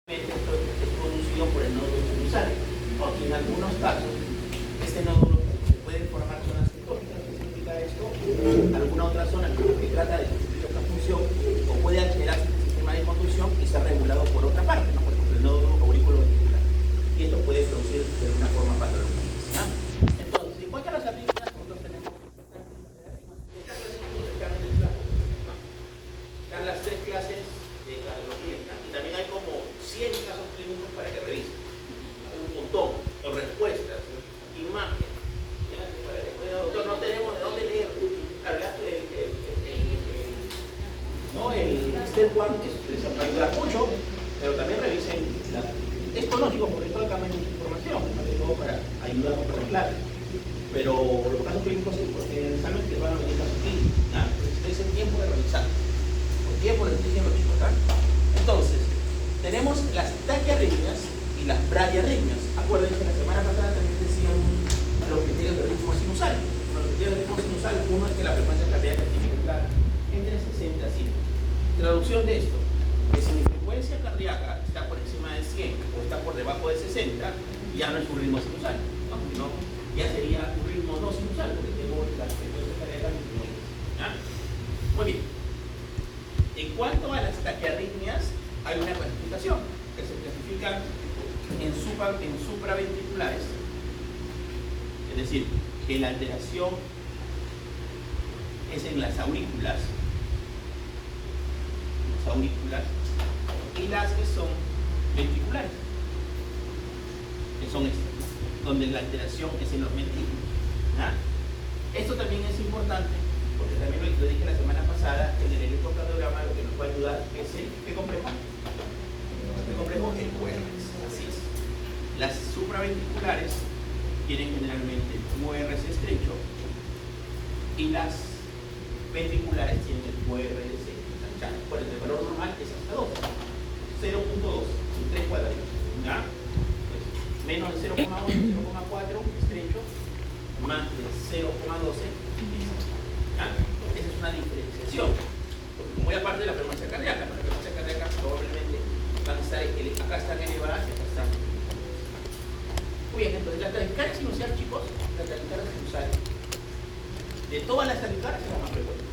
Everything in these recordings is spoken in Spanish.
es producido por el nódulo sinusal, aunque en algunos casos este nódulo se puede formar zonas tectónicas. ¿Qué significa esto? Alguna otra zona que trata de cumplir otra función o puede alterarse el sistema de conducción y ser regulado por otra parte, ¿no? Por ejemplo, el nódulo auriculoventricular. Y esto puede producir de una forma patológica. ¿Ya? Entonces, en cuanto a las arritmias, nosotros tenemos están las tres clases de cardiología, ¿no? Y también hay como 100 casos clínicos para que revisen. Hay un montón de respuestas, imágenes. Doctor, no tenemos de dónde leer. El Step One les ayuda mucho, pero también revisen esto no digo porque esto acá hay mucha información, más que todo para ayudarnos con la clase. Pero los casos clínicos en el examen te van a venir casos clínicos. Es el tiempo de revisar. Por tiempo les estoy diciendo, chicos, ¿tá? Entonces, tenemos las taquiarritmias y las bradiarritmias. Acuérdense, la semana pasada también decían los criterios de ritmo sinusal. Los criterios de ritmo sinusal, uno es que la frecuencia cardíaca tiene que estar entre 60 y 100. Traducción de esto, que si mi frecuencia cardíaca está por encima de 100 o está por debajo de 60, ya no es un ritmo sinusal, ¿no? Ya sería un ritmo no sinusal, porque tengo las frecuencias cardíacas disminuidas. Muy bien. En cuanto a las taquiarritmias, hay una clasificación que se clasifican en supraventriculares, es decir, que la alteración es en las aurículas, y las que son ventriculares, que son estas, donde la alteración es en los ventrículos. Esto también es importante, porque también lo dije la semana pasada, en el electrocardiograma lo que nos va a ayudar es el ¿qué complejo? El complejo el QRS, así es. Las supraventriculares tienen generalmente QRS estrecho y las ventriculares tienen el QRS anchado. Por el valor normal es hasta 2, 0.2, son 3 cuadraditos. Pues, menos de 0.1, 0.4 estrecho, más de 0.12 esa es una diferenciación. Muy aparte de la frecuencia cardíaca, la frecuencia cardíaca probablemente van a estar, acá están elevadas y acá están. Muy bien, entonces la taquicardia sinusal, chicos, la taquicardia sinusal, de todas las taquicardias es la más frecuente.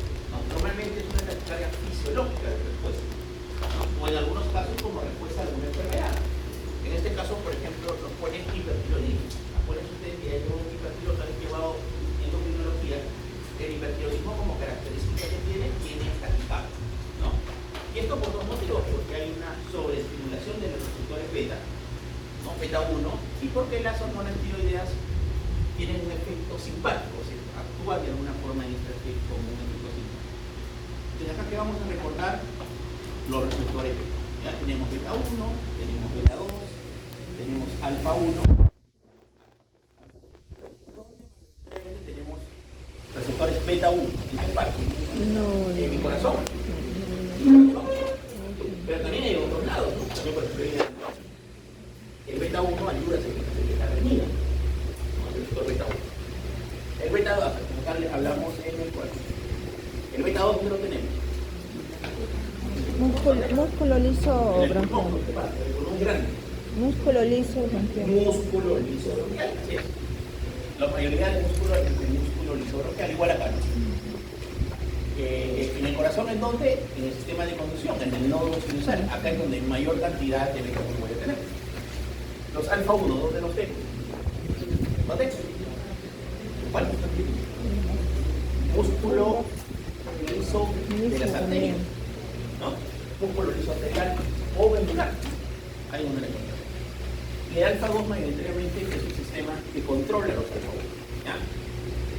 Normalmente es una taquicardia fisiológica de respuesta, o en algunos casos como respuesta a alguna enfermedad. En este caso, por ejemplo, nos ponen hipertiroidismo. Acuérdense ustedes que hay un hipertiroidismo que han llevado endocrinología. El hipertiroidismo como característica que tiene taquicardia, ¿no? Y esto por dos motivos, porque hay una sobreestimulación de los receptores beta, ¿no? Beta 1, y porque las hormonas tiroideas tienen un efecto simpático, o sea, actúan de alguna forma en este efecto como un efecto simpático. Entonces acá que vamos a recordar los receptores beta. Ya tenemos beta 1, tenemos beta 2, tenemos alfa 1. Tenemos receptores beta 1. ¿En qué parte? En mi corazón. Pero también hay otros lados, ¿no? También por ejemplo, el beta 1 ayuda a hacer beta renina. El receptor beta 1. El beta 2, como tal, hablamos en el cuerpo. El beta 2, ¿qué lo tenemos? Músculo liso bronquial. Músculo liso bronquial. Músculo liso bronquial, así es. La mayoría del músculo es el músculo liso bronquial, igual acá. En el corazón, ¿en dónde? En el sistema de conducción, en el nódulo sinusal. Acá es donde mayor cantidad de beta 1 voy a tener. Los alfa 1, ¿dónde los tengo? ¿Dónde? ¿Cuál? Músculo liso de las arterias, ¿no? Músculo liso arterial o ventricular. Ahí donde la encontramos. Y el alfa 2 mayoritariamente es un sistema que controla los alfa 1. ¿Ya?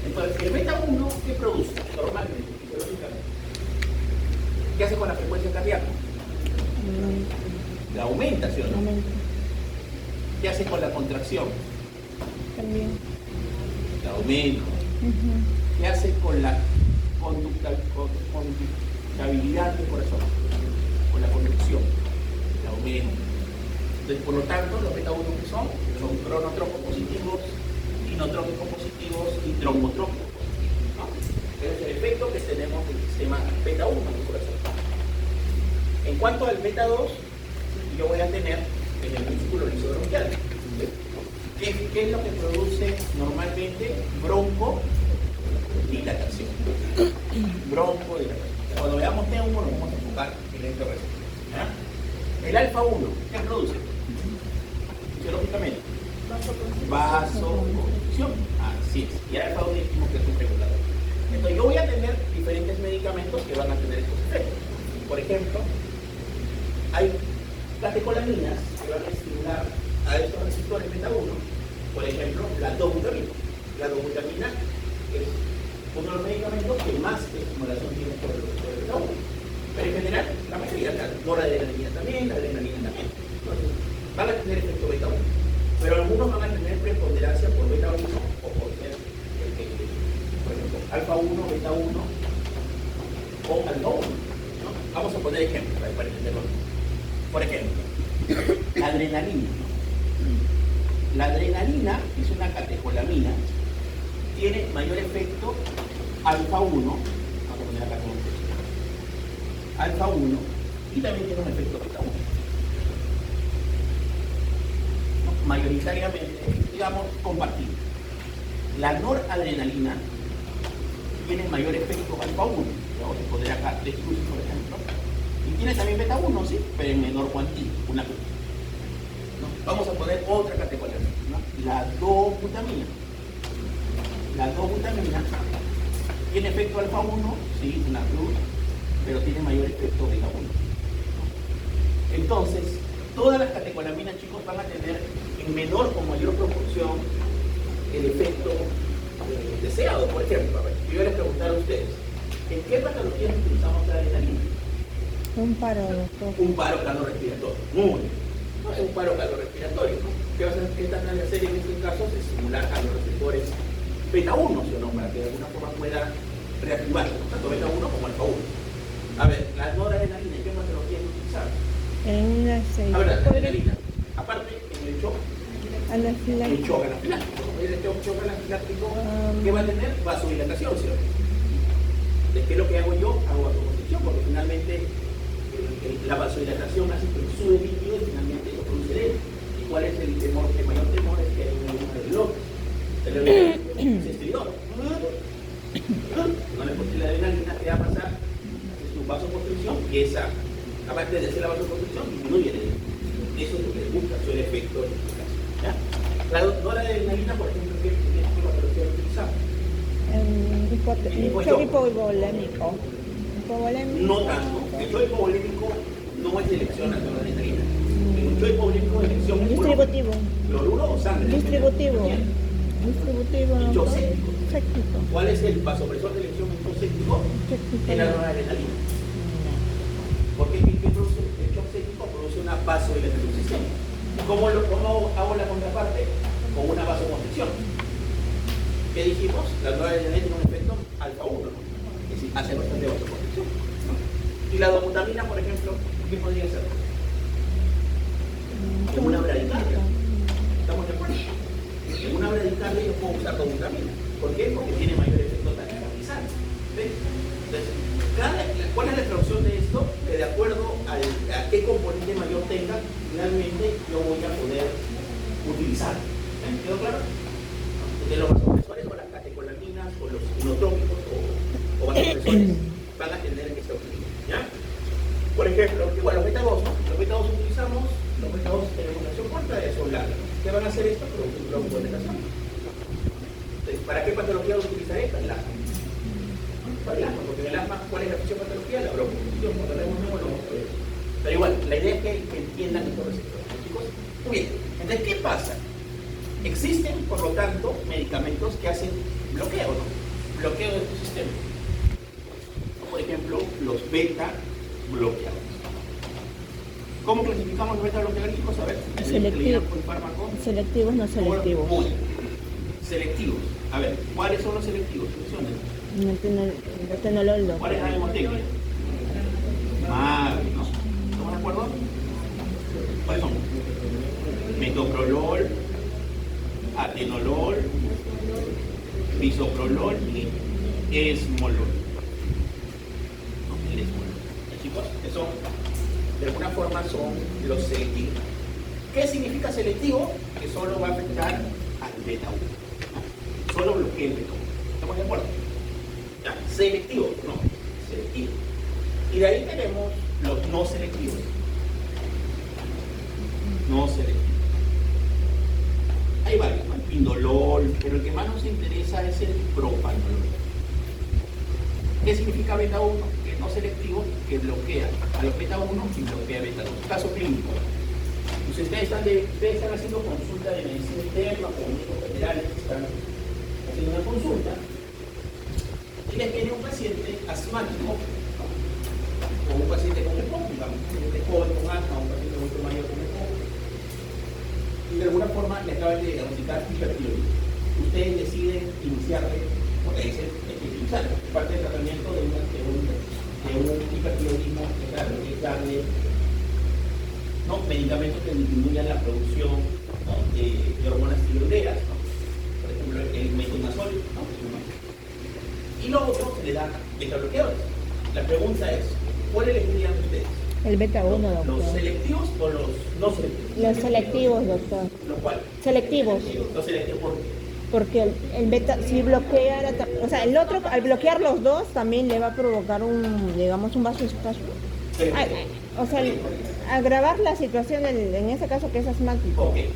Entonces, el beta 1, ¿qué produce? Normalmente, fisiológicamente. ¿Qué hace con la frecuencia cardíaca? La aumenta, ¿sí o no? ¿Qué hace con la contracción? También. La aumenta. ¿Qué hace con la conductabilidad del corazón? Con la conducción. La aumenta. Entonces, por lo tanto, los beta 1 que son cronotropos positivos, inotrópicos positivos y trombotrópicos positivos, ¿no? Ese es el efecto que tenemos del sistema beta 1 en el corazón. En cuanto al beta 2, y yo voy a tener en el músculo liso bronquial. ¿Qué es lo que produce normalmente? Broncodilatación. Broncodilatación. Cuando veamos T1 nos vamos a enfocar en esto. El alfa 1, ¿qué produce? Fisiológicamente. Vasoconstricción. Así es. Y el alfa 1 dijimos que es un regulador. Entonces yo voy a tener diferentes medicamentos que van a tener estos efectos. Por ejemplo, hay catecolaminas que van a estimular a estos receptores beta 1. Por ejemplo, la 2-butamina. La 2-butamina es uno de los medicamentos que más estimulación tiene por el receptor beta 1. Pero en general, la mayoría, la noradrenalina también, la adrenalina también. Entonces, van a tener efecto beta 1. Pero algunos van a tener preponderancia por beta 1 o por ser, por ejemplo, alfa 1, beta 1 o alfa 1. ¿No? Vamos a poner ejemplos para entenderlo. Por ejemplo, la adrenalina. La adrenalina es una catecolamina, tiene mayor efecto alfa 1, vamos a poner acá como alfa 1, y también tiene un efecto beta 1. Mayoritariamente, digamos, compartido. La noradrenalina tiene mayor efecto alfa 1, vamos a poner acá Destrus, por ejemplo, y tiene también beta 1, sí, pero en menor cuantía, una ¿no? Vamos a poner otra categoría, ¿no? La 2-butamina. La 2-butamina tiene efecto alfa 1, sí, una cruz, pero tiene mayor efecto beta 1. Entonces, todas las catecolaminas, chicos, van a tener en menor o mayor proporción el efecto deseado. Por ejemplo, a ver, yo voy a preguntar a ustedes, ¿en qué patologías utilizamos la adrenalina? Un paro, doctor. Un paro cardiorrespiratorio. Muy bien. No es un paro cardiorrespiratorio, ¿no? ¿Qué tratan de hacer en estos casos? Estimular a los receptores beta 1, ¿sí o no? Para que de alguna forma pueda reactivar tanto beta 1 como alfa 1. A ver, la noradrenalina, ¿en qué patologías utilizamos? En la 6. A ver, la adrenalina. Aparte, en el shock. El shock anafiláctico. El shock anafiláctico, ¿qué va a tener? Vasodilatación, ¿sí o no? ¿Qué es lo que hago yo? Hago vasoconstricción, porque finalmente la vasodilatación hace que sube líquido y finalmente lo produce él. ¿Y cuál es el temor? El mayor temor es que hay un reloj. El reloj es estridor. No le pone la adrenalina, ¿qué va a pasar? Es su vasoconstricción y esa, aparte de hacer la vasoconstricción, disminuye el edema. Eso es lo que le gusta, eso es el efecto de este caso. ¿Ya? La noradrenalina, por ejemplo, ¿qué patología utilizamos? Shock hipovolémico. No tanto. El shock hipovolémico no es elección a la noradrenalina. El shock hipovolémico es elección distributivo. Cloruro o sangre. Distributivo. Distributivo. El shock séptico. Séptico. ¿Cuál es el vasopresor de elección en shock séptico? Es la noradrenalina. Porque ¿qué produce? El shock séptico produce una vasodilatación sistémica. ¿Cómo hago la contraparte? Con una vasoconstricción. ¿Qué dijimos? La noradrenalina tiene un efecto alfa 1, ¿no? Es decir, hace bastante vasoconstricción, ¿no? Y la 2-butamina, por ejemplo, ¿qué podría ser? En una bradicardia. ¿Estamos de acuerdo? En una bradicardia yo puedo usar 2-butamina. ¿Por qué? Porque tiene mayor efecto taquicardizante. ¿Ves? Entonces, ¿cuál es la traducción de esto? Que de acuerdo a qué componente mayor tenga, finalmente yo voy a poder utilizar. ¿Quedó claro? De los vasopresores o las catecolaminas o los inotrópicos o vasopresores van a tener esta utilidad. ¿Ya? Por ejemplo, igual los beta 2, ¿no? Los beta 2 utilizamos, los beta 2 tenemos una acción corta y acción larga. ¿Qué van a hacer esto? Producir broncodilatación. Entonces, ¿para qué patología lo utilizaré? Para el asma. Para el asma, porque en el asma, ¿cuál es la fisiopatología? La broncoconstricción. Cuando hablemos nuevo lo vamos a ver. Pero igual, la idea es que entiendan estos receptores, chicos. Muy bien. Entonces, ¿qué pasa? Existen, por lo tanto, medicamentos que hacen bloqueo, ¿no? Bloqueo de tu sistema. Por ejemplo, los beta bloqueadores. ¿Cómo clasificamos los beta bloqueadores, chicos? A ver, selectivos, no selectivos. Muy selectivos. A ver, ¿cuáles son los selectivos? El tenolol. ¿Cuál es la hemotécnica? ¿No? ¿Estamos de acuerdo? ¿Cuáles son? Metoprolol, atenolol, bisoprolol y esmolol. El esmolol. Chicos, eso de alguna forma forma son los selectivos. ¿Qué significa selectivo? Que solo va a afectar al beta 1. Solo bloquea el beta 1. ¿Estamos de acuerdo? ¿Ya? Selectivo, no, selectivo. Y de ahí tenemos los no selectivos. No selectivos. Hay varios, ¿no? El pindolol, pero el que más nos interesa es el propanolol. ¿Qué significa beta 1? Que es no selectivo, que bloquea a los beta 1 y bloquea a beta 2. Caso clínico. Pues ustedes están haciendo consulta de medicina interna o médicos federales que están haciendo una consulta y les viene un paciente asmático o un paciente con EPOC, digamos, un paciente joven con asma, un paciente mucho mayor con EPOC, y de alguna forma le acaban de diagnosticar hipertiroidismo. Ustedes deciden iniciarle, porque dicen utilizar parte del tratamiento de un hipertiroidismo, claro, es darle medicamentos que disminuyan la producción, ¿no?, de hormonas tiroideas, ¿no? Por ejemplo el metonazol, ¿no?, y lo otro se le da beta bloqueadores. La pregunta es, ¿cuál elegirían ustedes? El beta 1, doctor. ¿Los selectivos o los no selectivos? Los selectivos, doctor. ¿Los cuales? Selectivos. Los selectivos, ¿por qué? Porque el beta, si bloquea, o sea, el otro, al bloquear los dos, también le va a provocar digamos, un vasoespasmo. O sea, agravar la situación en ese caso que es asmático. Okay.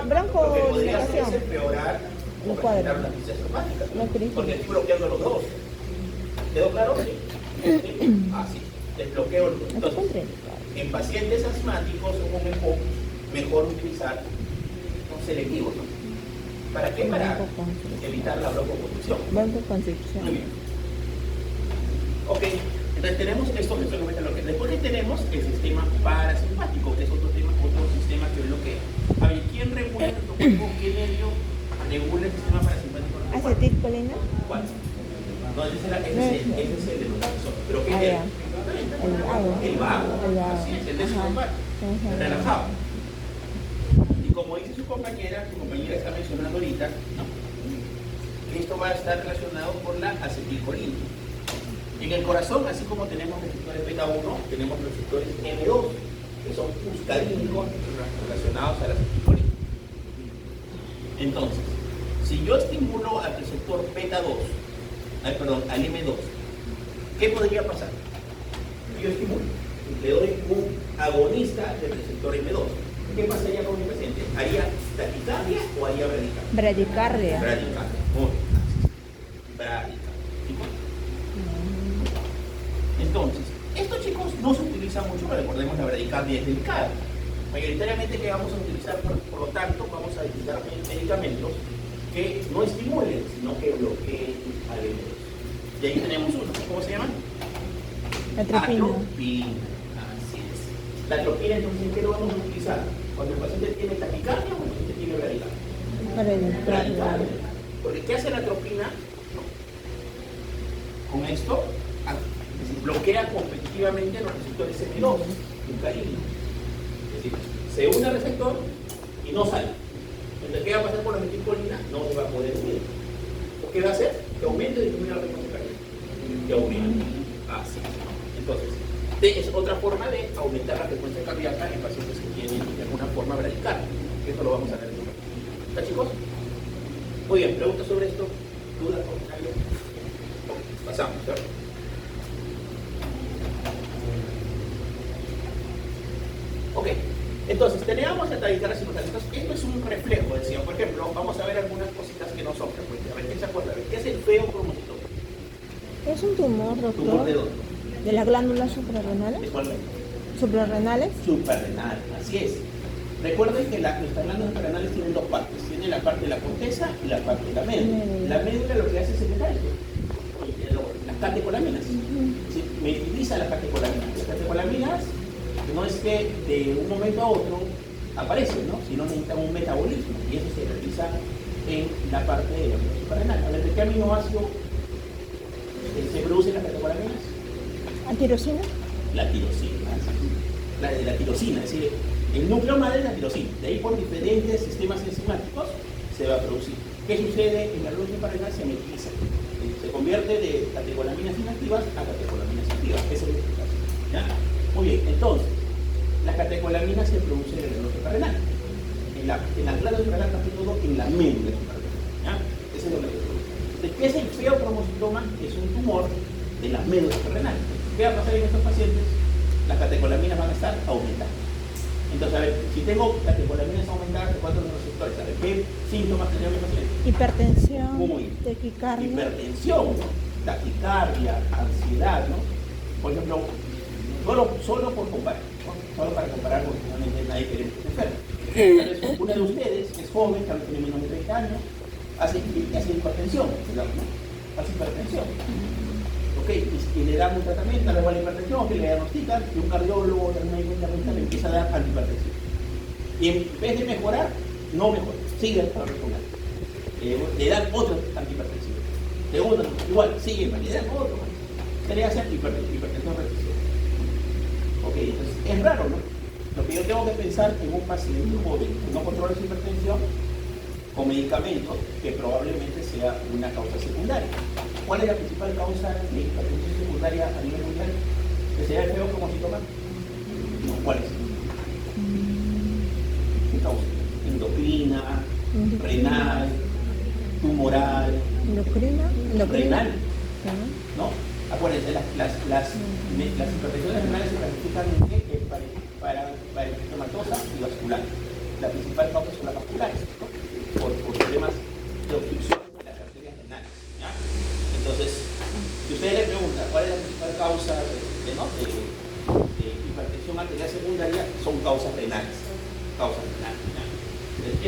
Broncodilatación. Es empeorar o presentar una crisis asmática. Porque estoy bloqueando los dos. ¿Quedó claro? Sí. Así. Desbloqueo los dos. Entonces, en pacientes asmáticos o con EPOC, mejor utilizar los selectivos, ¿no? ¿Para qué? Para evitar la broncoconstricción. Broncoconstricción. Muy bien. Ok. Entonces tenemos esto que solamente lo que después tenemos el sistema parasimpático, que es otro sistema que bloquea. A ver, ¿quién regula en nuestro cuerpo? ¿Qué medio regula el sistema parasimpático? ¿Acetilcolina? ¿Cuál? No, ese es el de los vasos. ¿Pero qué es? El vago. Así es, el de su compañero. Relajado. Y como dice su compañera está mencionando ahorita, ¿no?, esto va a estar relacionado con la acetilcolina. En el corazón, así como tenemos receptores beta 1, tenemos receptores M2, que son muscarínicos relacionados a la acetilcolina. Entonces, si yo estimulo al receptor beta 2, al M2, ¿qué podría pasar? Yo estimulo, le doy un agonista del receptor M2. ¿Qué pasaría con mi paciente? ¿Haría taquicardia o haría bradicardia? Bradicardia. Muy bien. Bradicardia. Entonces, estos chicos no se utilizan mucho, pero recordemos la bradicardia es delicada. Mayoritariamente que vamos a utilizar, por lo tanto, vamos a utilizar medicamentos que no estimulen, sino que bloqueen al M2. Y ahí tenemos uno. ¿Cómo se llama? Atropina. Así es. La atropina, entonces, ¿en qué lo vamos a utilizar? Cuando el paciente tiene taquicardia o el paciente tiene bradicardia. Bradicardia. Porque ¿qué hace la atropina? Con esto bloquea competitivamente los receptores M2, muscarínicos. Es decir, se une al receptor y no sale. Entonces, ¿qué va a pasar con la acetilcolina? No se va a poder unir. ¿Qué va a hacer? Que aumente y disminuya la frecuencia cardíaca. Que aumente. Así. Entonces, es otra forma de aumentar la frecuencia cardíaca en pacientes que tienen de alguna forma bradicardia. Esto lo vamos a ver en un momento. ¿Está, chicos? Muy bien, preguntas sobre esto, dudas, comentarios. Pasamos, ¿cierto? Ok, entonces teníamos la taquicardia sinusal. Entonces, esto es un reflejo, decía. Por ejemplo, vamos a ver algunas cositas que no son frecuentes. A ver, ¿quién se acuerda? ¿Qué es el feocromocitoma? Es un tumor, doctor. ¿Tumor de dónde? ¿De las glándulas suprarrenales? ¿De cuál? ¿Suprarrenales? Suprarrenal, así es. Recuerden que nuestras glándulas suprarrenales tienen dos partes. Tienen la parte de la corteza y la parte de la médula. La médula lo que hace es secretar esto. Las catecolaminas. ¿Sí? Metiliza las catecolaminas. Las catecolaminas no es que de un momento a otro aparecen, ¿no?, sino necesitan un metabolismo. Y eso se realiza en la parte de la glándulas suprarrenal. A ver, ¿de qué aminoácido se producen las catecolaminas? ¿La tirosina? La tirosina. La de la tirosina, es decir, el núcleo madre es la tirosina. De ahí por diferentes sistemas enzimáticos se va a producir. ¿Qué sucede? En la glándulas suprarrenal se metiliza. Se convierte de catecolaminas inactivas a catecolaminas activas. Esa es la explicación. ¿Ya? Muy bien, entonces, las catecolaminas se producen en el glándula suprarrenal. En la glándula suprarrenal, más que todo en la médula suprarrenal. ¿Ya? Ese es lo que se produce. Entonces, ¿qué es el feocromocitoma? Es un tumor de la médula suprarrenal. ¿Qué va a pasar en estos pacientes? Las catecolaminas van a estar aumentadas. Entonces, a ver, si tengo catecolaminas aumentadas, ¿cuántos receptores? A ver, ¿qué síntomas tenemos en el paciente? Hipertensión, Muy. taquicardia. Hipertensión, taquicardia, ansiedad, ¿no? Por ejemplo, solo por comparar, ¿no? Solo para comparar, porque nadie quiere que esté enfermo. Entonces, una de ustedes, que es joven, tal vez tiene menos de 30 años, hace hipertensión, digamos, ¿no? Hace hipertensión. Ok, y le dan un tratamiento a la hipertensión, que le diagnostican, y un cardiólogo o un médico internista le empieza a dar antihipertensión. Y en vez de mejorar, no mejora, sigue para reponer. Le dan otro antihipertensivo. Segundo, igual, sigue, le dan otro. Se le hace hipertensión recesiva. Ok, entonces es raro, ¿no? Lo que yo tengo que pensar en un paciente joven que no controla su hipertensión con medicamentos que probablemente sea una causa secundaria. ¿Cuál es la principal causa de hipertensión secundaria a nivel mundial? ¿Que sea el feocromocitoma? No, ¿cuál es? ¿Qué causa? Endocrina, renal, tumoral, renal, ¿no? Acuérdense, las hipertensiones renales se clasifican en qué? Para eritematosa y vascular. La principal causa son las vasculares, ¿no? Por problemas de obstrucción de las arterias renales, ¿ya? Entonces, si ustedes le preguntan cuál es la principal causa de hipertensión arterial secundaria, son causas renales. Causas renales, ¿ya?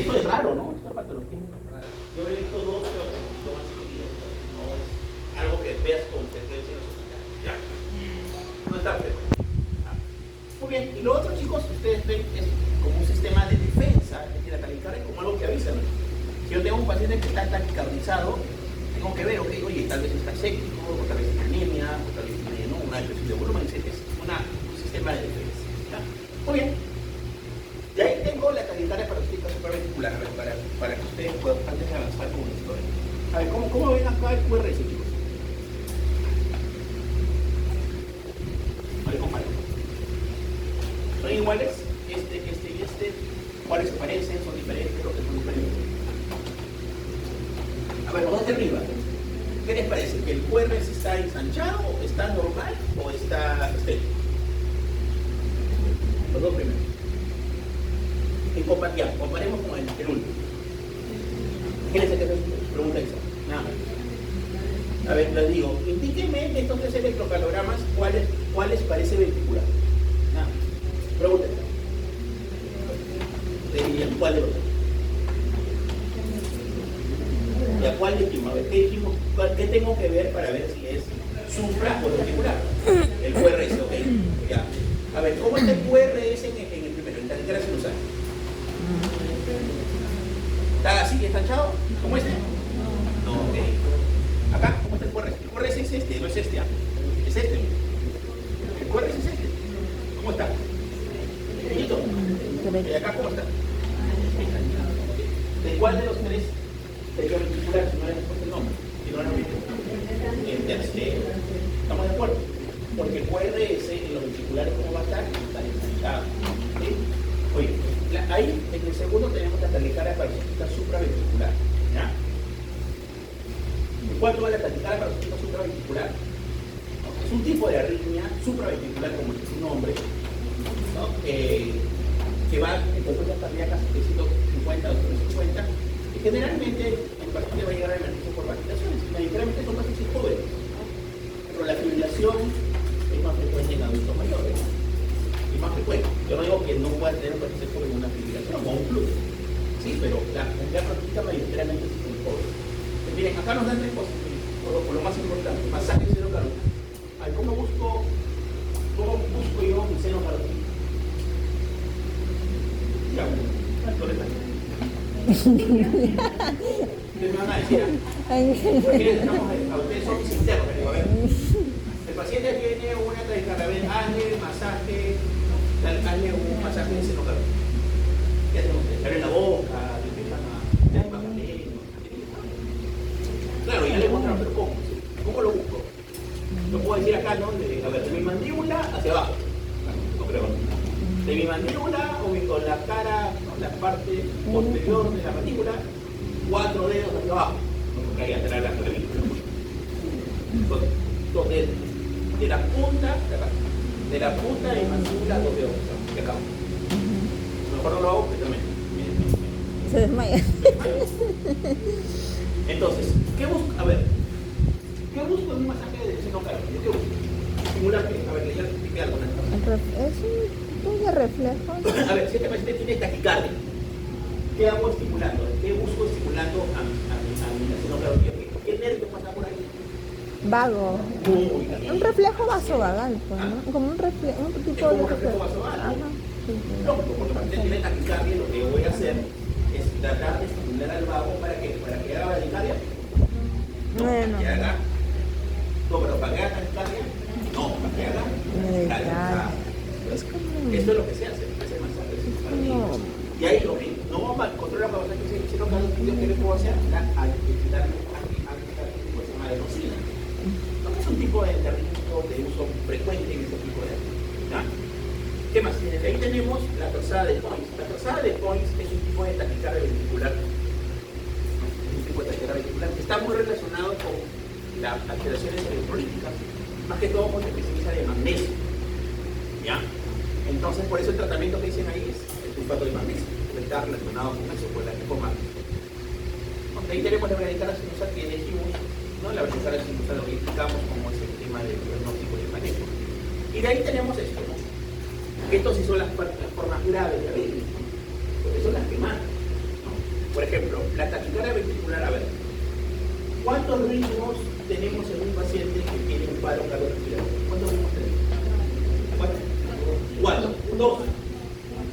Esto es raro, ¿no? Esta patología es rara. Yo he visto dos feocromocitomas seguidos, no es algo que veas con frecuencia en los hospitales, ¿ya? No está feo. Muy bien, y lo otro, chicos, ustedes ven, es como un sistema de defensa, es decir, la taquicardia como algo que avisa, ¿no? Si yo tengo un paciente que está taquicardizado, tengo que ver, ok, oye, tal vez está séptico, o tal vez tiene anemia, o tal vez tiene, ¿no?, una depresión de volumen, es un sistema de defensa, ¿ya? Muy bien. Y ahí tengo la taquicardia paroxística supraventricular, a ver, para que ustedes puedan, antes de avanzar con una historia. A ver, ¿cómo ven acá el QRS, chicos? Vale, comparen. ¿Son iguales? Este y este. ¿Cuáles se parecen? ¿Son diferentes? ¿Lo que son diferentes? A ver, vamos hacia arriba. ¿Qué les parece? ¿Que el QRS está ensanchado, está normal o está estético? Los dos primeros. Comparemos con el último. ¿Qué les hace pregunta esa? Nada más. A ver, les digo, indíquenme en estos tres electrocardiogramas cuáles parece ventricular. Nada más. Pregúntenme. Le dirían, ¿cuál de los dos? ¿Ya cuál dijimos? A ver, ¿qué dijimos? ¿Qué tengo que ver para ver si es supra o ventricular? El QRS, ok. Ya. A ver, ¿cómo está el QRS en el primero? En taquicardia sinusal. ¿Está así, estanchado? ¿Cómo este? No, ok. Acá, ¿cómo está el QRS? El QRS es este, no es este. Es este. El QRS es este. ¿Cómo está? Pequeñito. ¿Y acá cómo está? ¿De cuál de los tres sería ventricular si no le respuesta el nombre? Si no le el tercero. ¿Estamos de acuerdo? Porque el QRS en los ventriculares, ¿cómo va a estar? Está ensanchado. ¿Sí? Oye, ahí en el segundo tenemos la taquicardia paroxística supraventricular. ¿Ya? ¿En cuánto va la taquicardia paroxística supraventricular? ¿No? Es un tipo de arritmia supraventricular, como dice su nombre, ¿no? Que va en frecuencias cardíacas de 150 a 250, y generalmente el paciente va a llegar a emergencia por ventilaciones. Mayormente son pacientes jóvenes, ¿no? Pero la fibrilación es más frecuente en adultos mayores. Es más frecuente. Yo no digo que no pueda tener un paciente joven una fibrilación o un flujo. Sí, pero la comunidad práctica mayoritariamente es muy joven. Pues miren, acá nos dan tres cosas, por lo más importante: masaje y seno carótido. ¿Cómo busco yo mi seno carótido? Ya, ustedes me van a decir, ustedes son mis internos, a ver, el paciente tiene una taquicardia, hazle un masaje de seno carótido. ¿Qué hacemos? Le abren la boca, le empiezan a bajar lengua. Claro, ya le mostraron, pero ¿cómo lo busco? Lo puedo decir acá, ¿no? A ver, de mi mandíbula hacia abajo. No creo. De mi parte posterior de la mandíbula, 4 dedos hacia abajo, no porque ahí atrás la clavícula. Son 2 dedos. De la punta de mandíbula, 2 dedos de acá. Mejor no lo hago porque también Se desmaya. Entonces, ¿qué busco? A ver, ¿qué busco en un masaje de seno cárpico? ¿Qué busco? Simular que, a ver, ya expliqué algo. Es un tipo de reflejo. A ver, si este paciente tiene taquicardia, ¿qué hago estimulando? ¿Qué busco estimulando a mi seno cárpico? ¿Qué nervio pasa por ahí? Vago. Un reflejo vasovagal, pues, ¿no? Como un reflejo, un tipo de reflejo vasovagal. Ajá. Lógico, porque el paciente tiene taquicardia, lo que voy a hacer es tratar de estimular al vago para que haga bradicardia. No, Bueno. que haga. No, pero para que haga taquicardia, no, para que haga bradicardia. Es como... Esto es lo que se hace masaje. No. Y ahí lo que no vamos a controlar para que se hicieron cada estudio que le puedo hacer, la adenosina. No es un tipo de tratamiento de uso frecuente en este tipo de ¿no? ¿Qué más? Desde ahí tenemos la torsada de Points. La torsada de Points es un tipo de taquicardia ventricular. Un tipo de taquicardia ventricular que está muy relacionado con las alteraciones electrolíticas, más que todo con la presencia de magnesio. ¿Ya? Entonces, por eso el tratamiento que dicen ahí es el sulfato de magnesio, que está relacionado con eso, con la reforma. Ahí tenemos la bradicardia sinusoide que elegimos, ¿no? La bradicardia sinusoide lo que explicamos como es el tema del diagnóstico y el manejo. Y de ahí tenemos esto, ¿no? Estas sí son las formas graves de la arritmia, porque son las que matan, ¿no? Por ejemplo, la taquicardia ventricular, a ver, ¿cuántos ritmos tenemos en un paciente que tiene un paro cardiorrespiratorio? ¿Cuántos ritmos tenemos? 4, 2,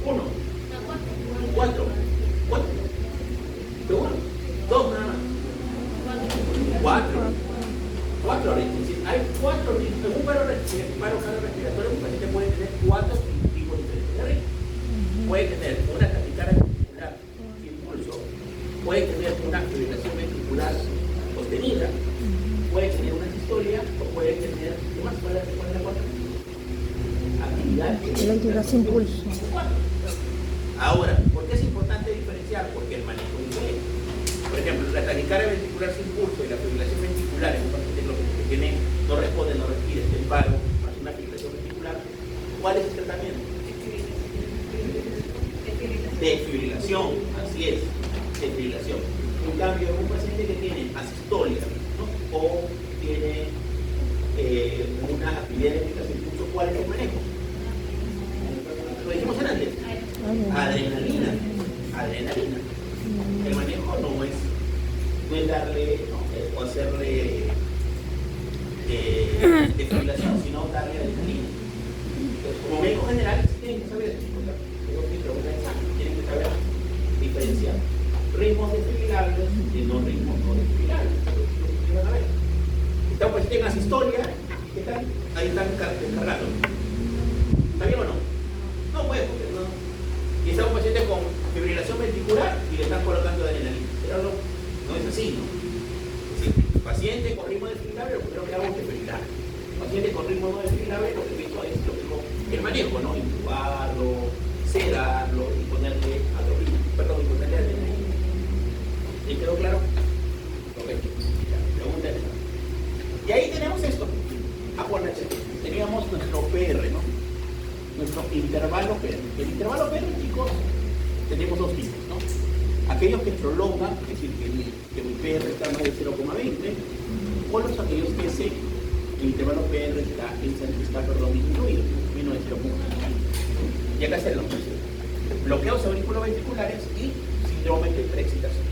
1, 4, 4, ¿seguro? 2 nada más. 4 ritmos. Hay 4 ritmos. En un paro cardiorrespiratorio, un paciente puede tener 4 tipos diferentes de ritmos. Puede tener una taquicardia ventricular sin pulso, puede tener una fibrilación ventricular sostenida, puede tener una sistolia o puede tener, ¿qué más? ¿Cuál es la cuarta? Actividad sin pulso. Ahora, ¿por qué es importante diferenciar? Porque el manejo es diferente. Por ejemplo, la taquicardia ventricular sin pulso y la fibrilación ventricular en un paciente que tiene, no responde, no respira, está en paro, hace una fibrilación ventricular, ¿cuál es el tratamiento? Defibrilación, así es, defibrilación. En cambio, en un paciente que tiene asistolia, ¿no? O tiene una actividad eléctrica sin pulso, ¿cuál es el manejo? Lo dijimos antes. Adrenalina. El manejo no es darle o hacerle defibrilación, sino darle adrenalina. Entonces, como médico general, tienen que saber esto. Tienen que saber diferenciar ritmos desfibrilables y no ritmos no desfibrilables. Van a ver. Está un paciente en asistolia, ¿qué tal? Ahí están cargando. ¿Está bien o no? No puede, porque no. Y está un paciente con fibrilación ventricular y le están colocando adrenalina. Pero no es así, ¿no? Es decir, paciente con ritmo desfibrilable, lo primero que hago es defibrilar. Paciente con ritmo no desfibrilable, lo que he visto es lo que digo, el manejo, ¿no? Intubarlo, sedarlo y ponerle adrenalina. ¿Y quedó claro? Correcto. Pregunta esa. Y ahí tenemos esto. Acuérdense, teníamos nuestro PR, ¿no? Nuestro intervalo PR. El intervalo PR, chicos, tenemos 2 tipos, ¿no? Aquellos que prolongan, es decir, que mi PR está más de 0,20, o los aquellos que el intervalo PR está disminuido, menos de 0,1. Y acá está el nombre. Bloqueos auriculoventriculares y síndrome de preexcitación.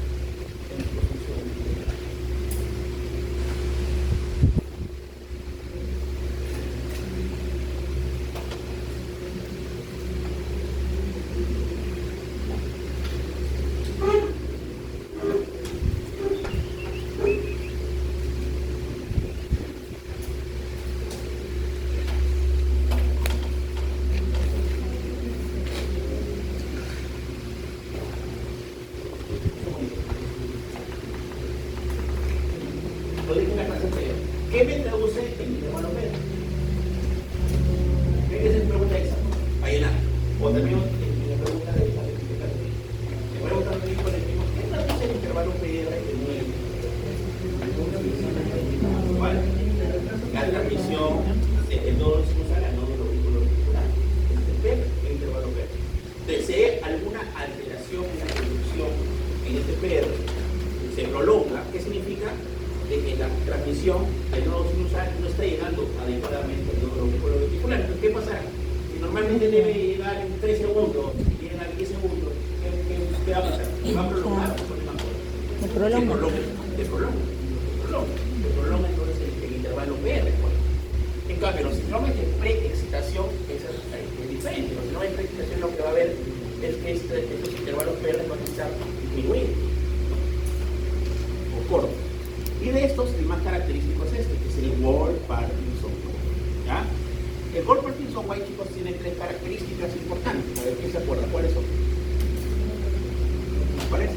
una alteración, una reducción en este PR se prolonga, ¿qué significa? De que la transmisión del nodo sinusal no está llegando adecuadamente al nodo auriculoventricular. Entonces, ¿qué pasará? Si normalmente debe llegar en 3 segundos, y llega a 10 segundos, ¿qué va a pasar? ¿Va a prolongar o no va a prolongar? Se prolonga. Se prolonga entonces el intervalo PR. En cambio, los síndromes de preexcitación es diferente. Los síndromes de preexcitación lo que va a haber es que estos intervalos PR van a estar disminuidos o cortos. Y de estos, el más característico es este, que es el Wolff-Parkinson-White. ¿Ya? El Wolff-Parkinson-White, chicos, tiene 3 características importantes. A ver quién se acuerda. ¿Cuáles son? ¿Cuáles?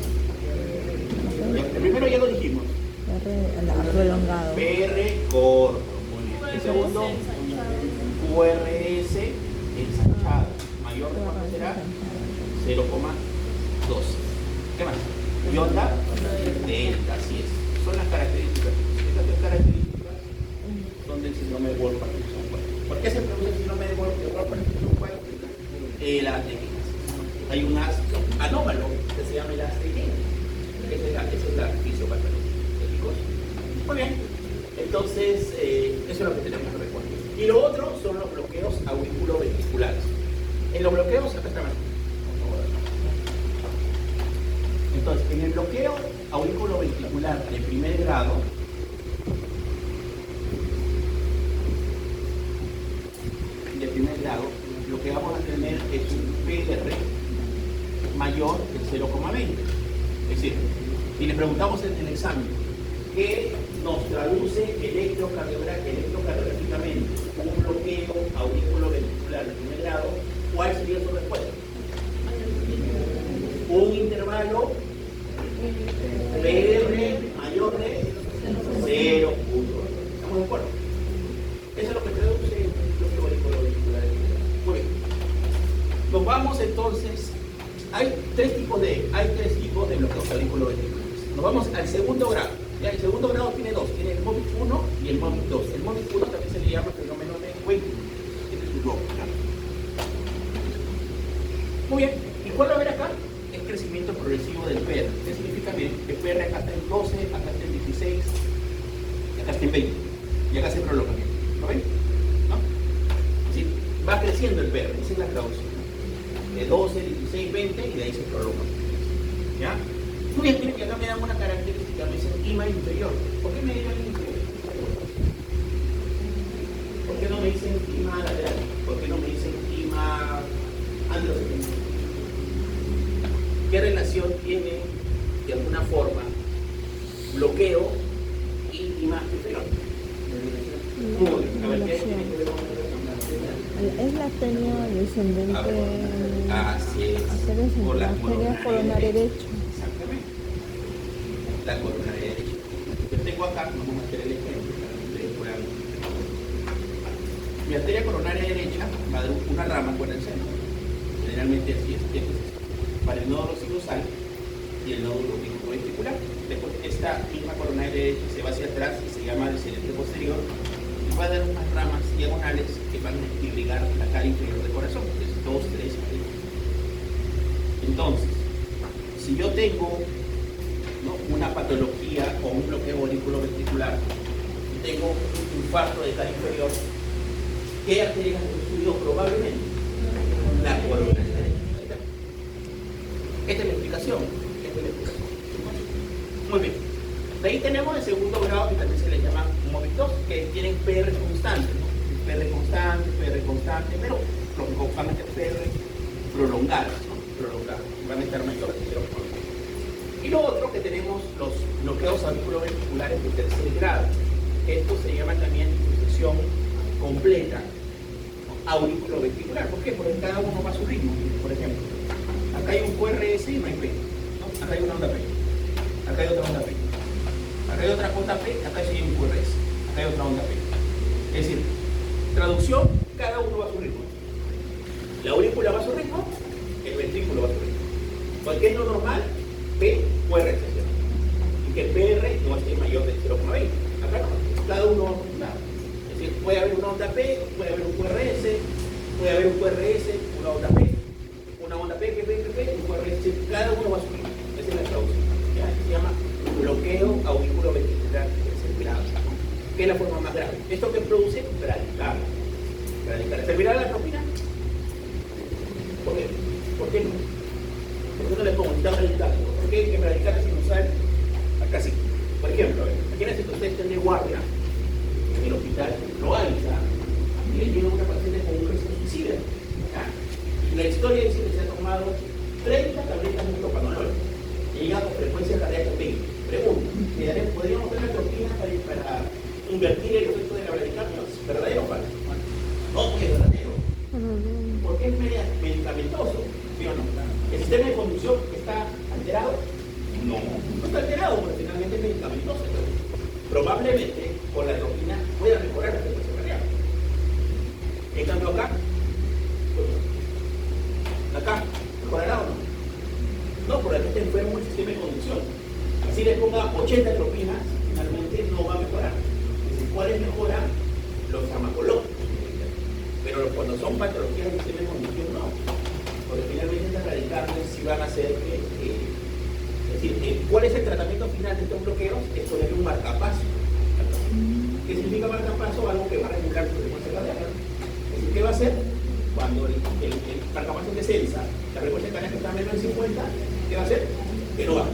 El primero ya lo dijimos. Prolongado. PR corto. Muy bien. El segundo, QRS ensanchado. Mayor de cuánto será 0,12. ¿Qué más? Y onda delta, así es. Son las características. Estas 3 características son del síndrome de Wolff-Parkinson-White. ¿Por qué se produce el síndrome de Wolff-Parkinson-White? La técnica. Hay un ácido anómalo que se llama el asteroide. Esa es la fisiopatología. Muy bien. Entonces, eso es lo que tenemos que recordar. Y lo otro son los bloqueos auriculoventriculares. En los bloqueos, acá está más. Entonces, en el bloqueo auriculoventricular de primer grado, lo que vamos a tener es un PR mayor del 0,20. Es decir, si le preguntamos en el examen, ¿qué nos traduce electrocardiográficamente un bloqueo auriculoventricular de primer grado? ¿Cuál sería su respuesta? Un intervalo PR mayor de 0. ¿Estamos de acuerdo? Eso es lo que traduce el bloqueo auriculoventricular. Muy bien. Nos vamos entonces. Hay tres tipos de bloqueos auriculoventriculares. Nos vamos al segundo grado. Ya, el segundo grado tiene 2. Tiene el MOVIC 1 y el MOVIC 2. El MOVIC 1 también se le llama fenómeno de Weintraub. Este es su bloque. Muy bien. ¿Y cuál va a haber acá? El crecimiento progresivo del PR. ¿Qué significa? Bien, el PR acá está en 12, acá está en 16, acá está en 20. Y acá se prolonga. ¿Lo ven? ¿No? Sí, va creciendo el PR. Esa es la traducción. De 12, 16, 20 y de ahí se prolonga. ¿Ya? Muy bien, miren que acá me dan una característica, me dicen IMA inferior. ¿Por qué me dieron inferior? ¿Por qué no me dicen IMA lateral? ¿Por qué no me dicen IMA anteroceptivo? ¿Qué relación tiene, de alguna forma, bloqueo y IMA inferior? Muy bien, a ver, ¿qué tiene que ver con la relación? Es la arteria descendente. Así es. Por la arteria coronaria derecha. Exactamente. La coronaria derecha. Yo tengo acá, vamos a hacer el ejemplo para que ustedes puedan. Mi arteria coronaria derecha va de una rama, acuérdense, ¿no? Generalmente así es. Para el nódulo sinusal y el nódulo ventricular. Después, esta misma coronaria derecha se va hacia atrás y se llama descendente posterior. Va a dar unas ramas diagonales que van a irrigar la cara inferior del corazón, que es 2, 3, 4. Entonces, si yo tengo, ¿no?, una patología o un bloqueo auriculoventricular y tengo un infarto de cara inferior, ¿qué arteria estudio probablemente? La coronaria derecha. Esta es la explicación. Muy bien. De ahí tenemos el segundo grado, que también se le llama MOVIC 2, que tienen PR constante, ¿no? PR constante, pero van a ser PR prolongadas, ¿no? Prolongadas, van a estar mayores de 0,1. Y lo otro que tenemos, los bloqueos auriculoventriculares de tercer grado. Esto se llama también infección completa, ¿no?, auriculoventricular. ¿Por qué? Porque cada uno va a su ritmo. Por ejemplo, acá hay un QRS y no hay P, ¿no? Acá hay una onda P, acá hay otra onda P. Acá hay otra onda P, acá hay un QRS, acá hay otra onda P. Es decir, traducción, cada uno va a su ritmo. La aurícula va a su ritmo, el ventrículo va a su ritmo. Cualquier no normal, P, QRS. Y que el PR no esté mayor de 0,20. Acá no, cada uno va a su lado. Es decir, puede haber una onda P, puede haber un QRS, puede haber un QRS, una onda P que RCP, un QRS, cada uno va a subir. Esa es la traducción. ¿Ya? Se llama bloqueo auriculoventricular cervical, que es la forma más grave. ¿Esto que produce? Bradicardia. ¿Servirá la atropina? ¿Por qué? ¿Por qué no? ¿Por qué no le pongo bradicardia? ¿Por qué bradicardia sin usar acá sí? Por ejemplo, imagínense que ustedes estén de guardia en el hospital Loaiza y le llega una paciente con un gesto suicida. Y la historia dice que se ha tomado 30 tabletas de propanolol y llega con frecuencia cardíaca 20. Pregunta, ¿podríamos tener atropina para invertir el efecto de la bradicardia? ¿Verdadero o falso? No, porque es verdadero. Porque es medicamentoso, ¿sí o no? ¿El sistema de conducción está alterado? No, no está alterado, porque finalmente es medicamentoso. Probablemente con la atropina pueda mejorar la frecuencia cardíaca. En cambio acá, ¿mejorará o no? No, porque aquí está enfermo el sistema de conducción. Así le ponga 80 atropinas, finalmente no va a mejorar. ¿Cuáles mejoran? Los farmacológicos. Pero cuando son patologías del sistema de conducción, no. Porque finalmente estas radicales sí van a ser. Es decir, ¿cuál es el tratamiento final de estos bloqueos? Es ponerle un marcapaso. ¿Qué significa marcapaso? Algo que va a regular su frecuencia cardíaca. Es decir, ¿qué va a hacer? Cuando el marcapaso descensa, la frecuencia cardíaca está menos de 50, ¿qué va a hacer? Que no va.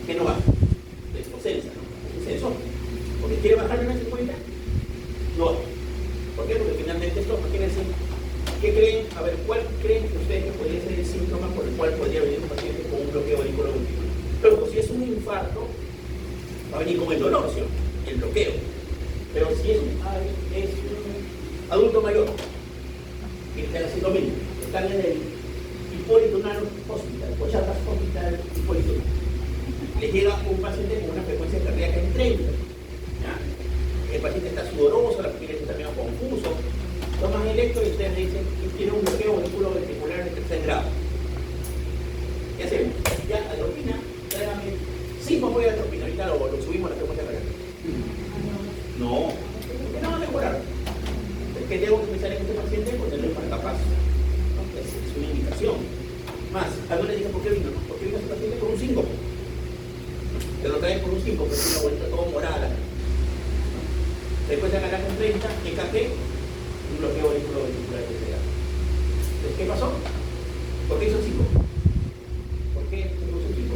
¿Qué no va? Descensa, ¿no? Es un sensor. Porque quiere bajar menos de 50, no va. ¿Por qué? Porque finalmente esto, imagínense, ¿qué creen? A ver, ¿cuál creen ustedes que podría ser el síntoma por el cual podría venir un paciente con un bloqueo auriculoventricular? Pero pues, si es un infarto, va a venir con el dolor, ¿sí? El bloqueo. Pero si es un adulto mayor, que está haciendo lo mismo, están en el Hipólito Unanue Hospital, Cochapas Hospital, Hipólito Unanue. Les llega un paciente con una frecuencia cardíaca en 30. ¿Ya? El paciente está sudoroso, la piel está medio confuso. Toman electro y ustedes le dicen que tiene un bloqueo auriculoventricular de 3 grados. ¿Qué hacemos? Ya, atropina, tráigame 5 ampollas de atropina, ahorita lo subimos a la frecuencia cardíaca. No, porque no va a mejorar. Es que tengo que pensar en este paciente ponerle un marcapaso. ¿No? Es una indicación. Más, a no le dicen por qué vino, ¿no? Porque vino ese paciente con un 5. Te lo traen por un 5, pero tiene una bolita todo morada. Después de ganar con 30, EKG, un bloqueo auriculoventricular de este grado. Entonces, ¿qué pasó? ¿Por qué hizo 5? ¿Por qué se puso 5?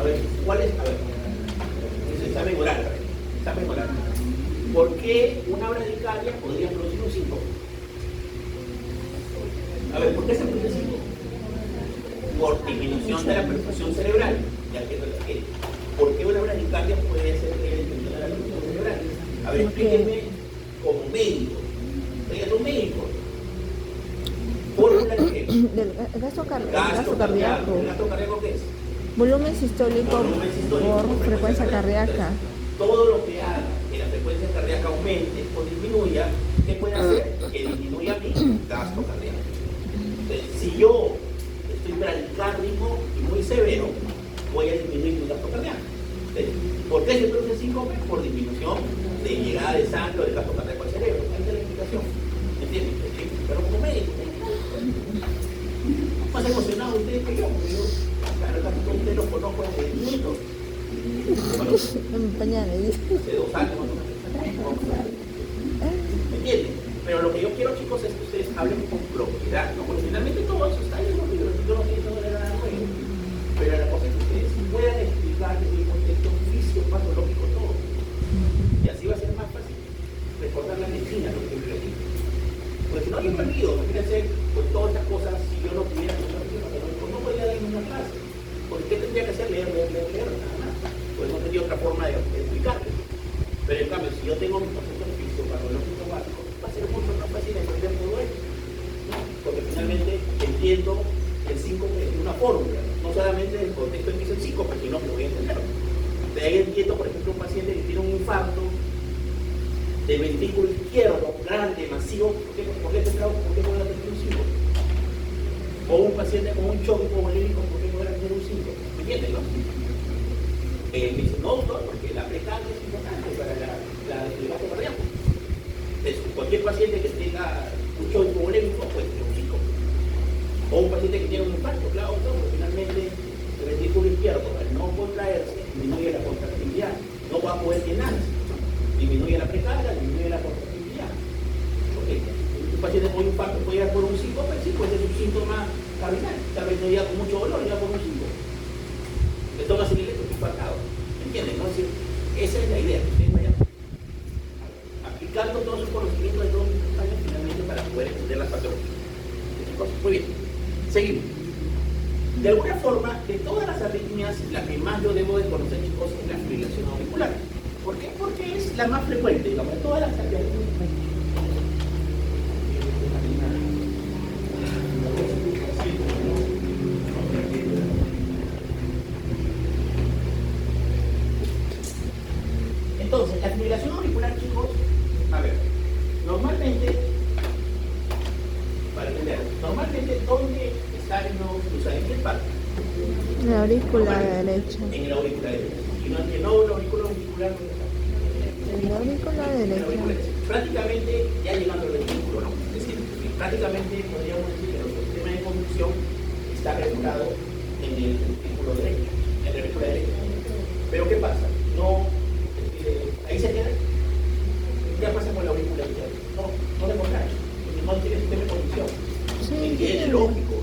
A ver, ¿cuál es? A ver, eso está mejorando. Está mejorando. ¿Por qué una bradicardia podría producir un 5? A ver, ¿por qué se produce 5? Por disminución de la perfusión cerebral. Ya que ¿por qué una bradicardia puede ser disminución de la perfusión cerebral? A ver, explíquenme como médico. Díganme un médico. ¿Fórmula de qué? Del gasto cardíaco. ¿El gasto cardíaco qué es? Volumen sistólico por frecuencia cardíaca. Todo lo que haga que la frecuencia cardíaca aumente o disminuya, ¿qué puede hacer? Que disminuya mi gasto cardíaco. Entonces, si yo estoy bradicárdico y muy severo, voy a disminuir mi gasto cardíaco. Entonces, ¿por qué se produce síncope? Por disminución de llegada de sangre o de gasto cardíaco al cerebro. Ahí está la explicación. ¿Entienden? Pero como médico, más emocionado ustedes que yo, porque yo, claro, ustedes los conozco hace minutos. Bueno, hace 2 años más o menos. ¿Me entienden? Pero lo que yo quiero, chicos, es que ustedes hablen con propiedad, ¿no? Porque finalmente todo eso está ahí, ¿no? Yo no sé, no le nada nuevo. Pero la cosa es que ustedes puedan explicar desde el contexto fisiopatológico todo. Y así va a ser más fácil recordar la medicina, lo que yo digo. Porque si no, yo he perdido, imagínense, con todas estas cosas, si yo no tuviera que pues no podría dar ninguna clase. Porque ¿qué tendría que hacer? Leer, nada más. Pues no tendría otra forma de explicarlo. Pero en cambio, si yo tengo mis conceptos fisiopatológicos básicos, va a ser mucho más fácil entender todo esto, ¿no? Porque finalmente entiendo el síncope es una fórmula, no solamente en el contexto en que es el síncope, sino que lo voy a entender. De ahí entiendo, por ejemplo, un paciente que tiene un infarto del ventrículo izquierdo, grande, masivo, ¿por qué puede tener un síncope? O un paciente con un choque hipovolémico, ¿por qué puede tener un síncope? ¿Me entiendes, no? Me dice, no, doctor, porque la precardia es importante para el gasto cardíaco. Cualquier paciente que tenga paciente que tiene un infarto, claro, no, porque finalmente el ventrículo izquierdo, al no contraerse, disminuye la contractilidad, no va a poder llenarse, disminuye la precarga, disminuye la contractilidad. Okay. Un paciente con un infarto puede ir por un síncope, sí, puede ser un síntoma cardinal, tal vez no llega con mucho dolor, llega por un síncope. Le toma seguimiento infartado, ¿entienden? ¿No? Es decir, esa es la idea, que ustedes vayan aplicando todos sus conocimientos de todos los años finalmente para poder entender las patologías. Muy bien, seguimos. De alguna forma, de todas las arritmias, la que más yo debo de conocer, chicos, es la fibrilación auricular. ¿Por qué? Porque es la más frecuente, digamos, de todas las arritmias. Entonces, la fibrilación auricular, chicos, a ver, normalmente, para entender, ¿dónde está el nodo cruzado? ¿En qué parte? En la aurícula derecha. En el auricular derecha. Y no, el nodo auricular, ¿dónde está? En la aurícula derecha. Prácticamente ya llegando al ventrículo, ¿no? Es decir, prácticamente podríamos decir que nuestro sistema de conducción está regulado en el ventrículo derecho, en el auricular derecho. Pero ¿qué pasa? No, ahí se queda. ¿Qué pasa con la aurícula izquierda? No le contrae, no tiene sistema de conducción. Sí, Es lógico.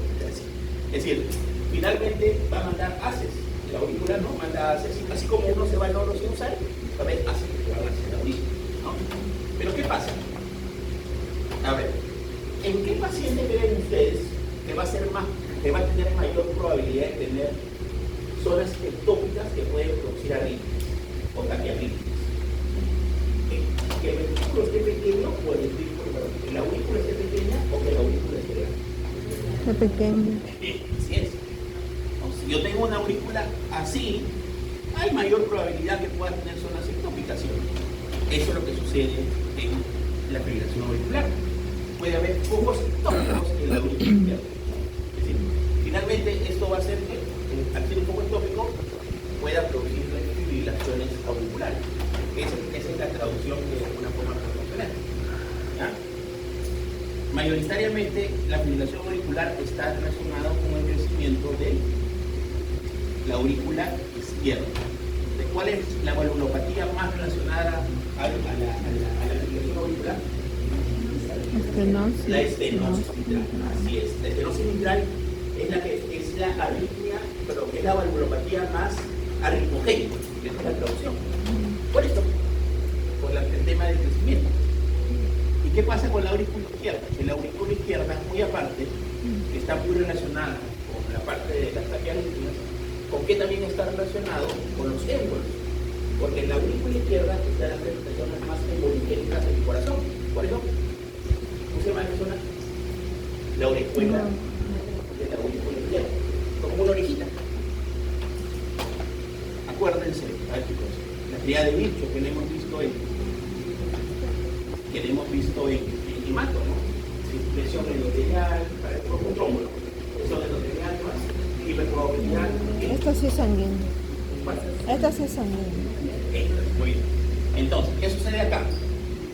Es decir, finalmente va a mandar haces. La aurícula no manda haces, así como uno se va al nodo sinusal, va a haber haces que van hacia la aurícula, ¿no? Pero ¿qué pasa? A ver, ¿en qué paciente creen ustedes que va a tener mayor probabilidad de tener zonas ectópicas que pueden producir arritmias o taquiarritmias? ¿Que el ventrículo esté pequeño o el ventrículo, que la aurícula esté pequeña o que la aurícula esté grande? Está pequeño. Así es. Si yo tengo una aurícula así, hay mayor probabilidad que pueda tener zonas ectópicas. ¿Sí? Eso es lo que sucede en la fibrilación auricular. Puede haber focos ectópicos en la aurícula izquierda. Es decir, finalmente esto va a hacer que, al ser un foco ectópico, pueda producir fibrilaciones auriculares. Esa es la traducción que de alguna forma podemos tener. ¿Ya? Mayoritariamente, la fibrilación auricular está relacionada con el crecimiento de la aurícula izquierda. ¿De cuál es la valvulopatía más relacionada a la fibrilación auricular? Estenosis. La estenosis mitral. Así es. La estenosis mitral es la arritmia, perdón, es la valvulopatía más arritmogénica. Esa es la traducción. Por esto, por el tema del crecimiento. ¿Y qué pasa con la aurícula izquierda? Que la aurícula izquierda, muy aparte, está muy relacionada con la parte de las taquiarritmias, ¿con qué también está relacionado? Con los émbolos. Porque en la aurícula izquierda están las presentaciones más emboligénicas del corazón. Por eso, ¿cómo se llama la zona? La aurícula de la aurícula izquierda. Como una orejita. Acuérdense, chicos, la teoría de bicho que le hemos visto en Imato, ¿no? Presión endotelial, para el propio trómbolo, presión endotelial más hiperprobabilidad. Esto sí es sanguíneo. Esto sí es sanguíneo. Muy bien. Entonces, ¿qué sucede acá?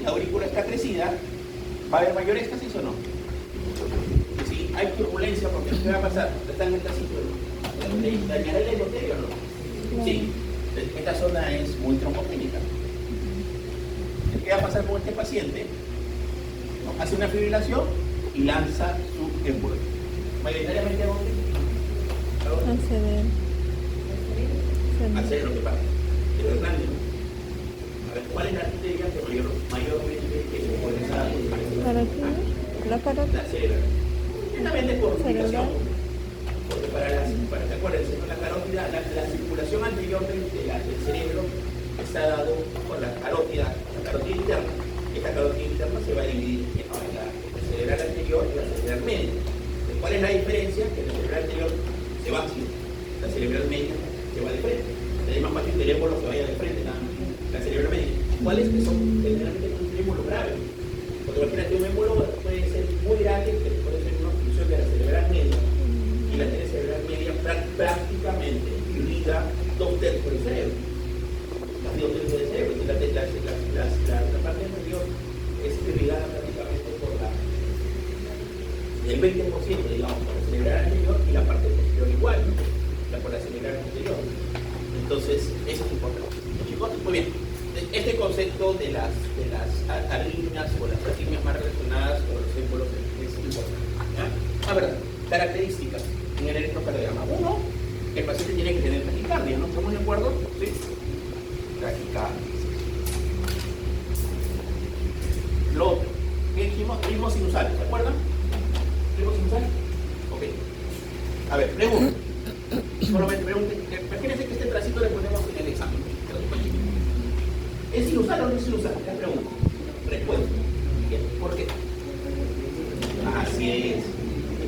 La aurícula está crecida, ¿va a haber mayor éxtasis o no? Si hay turbulencia, porque ¿qué va a pasar? Está en el casito, ¿no? ¿Le dañará el endotelio o no? Sí. Esta zona es muy trombogénica. ¿Qué va a pasar con este paciente? ¿No? Hace una fibrilación y lanza su émbolo. Mayoritariamente ¿a dónde? Al cerebro, ¿qué pasa? El grande, ¿no? A ver, ¿cuál es la arteria que mayormente puede estar? ¿Para qué? ¿La carótida? La cerebral. Justamente por ubicación. Porque para que acuérdense, la carótida, la circulación anterior del cerebro está dado por la carótida interna. Esta carótida interna se va a dividir en la cerebral anterior y la cerebral media. ¿Cuál es la diferencia? Que la cerebral anterior se va así, la cerebral media se va de frente. Es más fácil que el émbolo que vaya de frente, nada más. La cerebral media. ¿Cuáles que son generalmente un émbolo grave? Porque imagínate, un émbolo puede ser muy grande, que puede ser una obstrucción de la cerebral media, y la cerebral media prácticamente irriga 2/3 del cerebro. Las 2/3 del cerebro. Entonces la parte inferior es irrigada prácticamente por la del 20%, digamos, por la cerebral anterior y la parte posterior igual, ¿no? Por la cerebral posterior. Entonces, eso es importante. Chicos, muy bien. Este concepto de las arritmias o las arritmias más relacionadas con los émbolos es importante. ¿Ya? A ver, características en el electrocardiograma. Uno, el paciente tiene que tener taquicardia, ¿no? ¿Estamos de acuerdo? Sí. Taquicardia. Lo otro, ¿qué dijimos? Ritmo sinusal, ¿se acuerdan? ¿Ritmo sinusal? Ok. A ver, pregunta. Solamente pregunten. Imagínense que este tracito le ponemos en el examen. ¿Es sinusal o no es sinusal? La pregunta. Respuesta. ¿Por qué? Así es.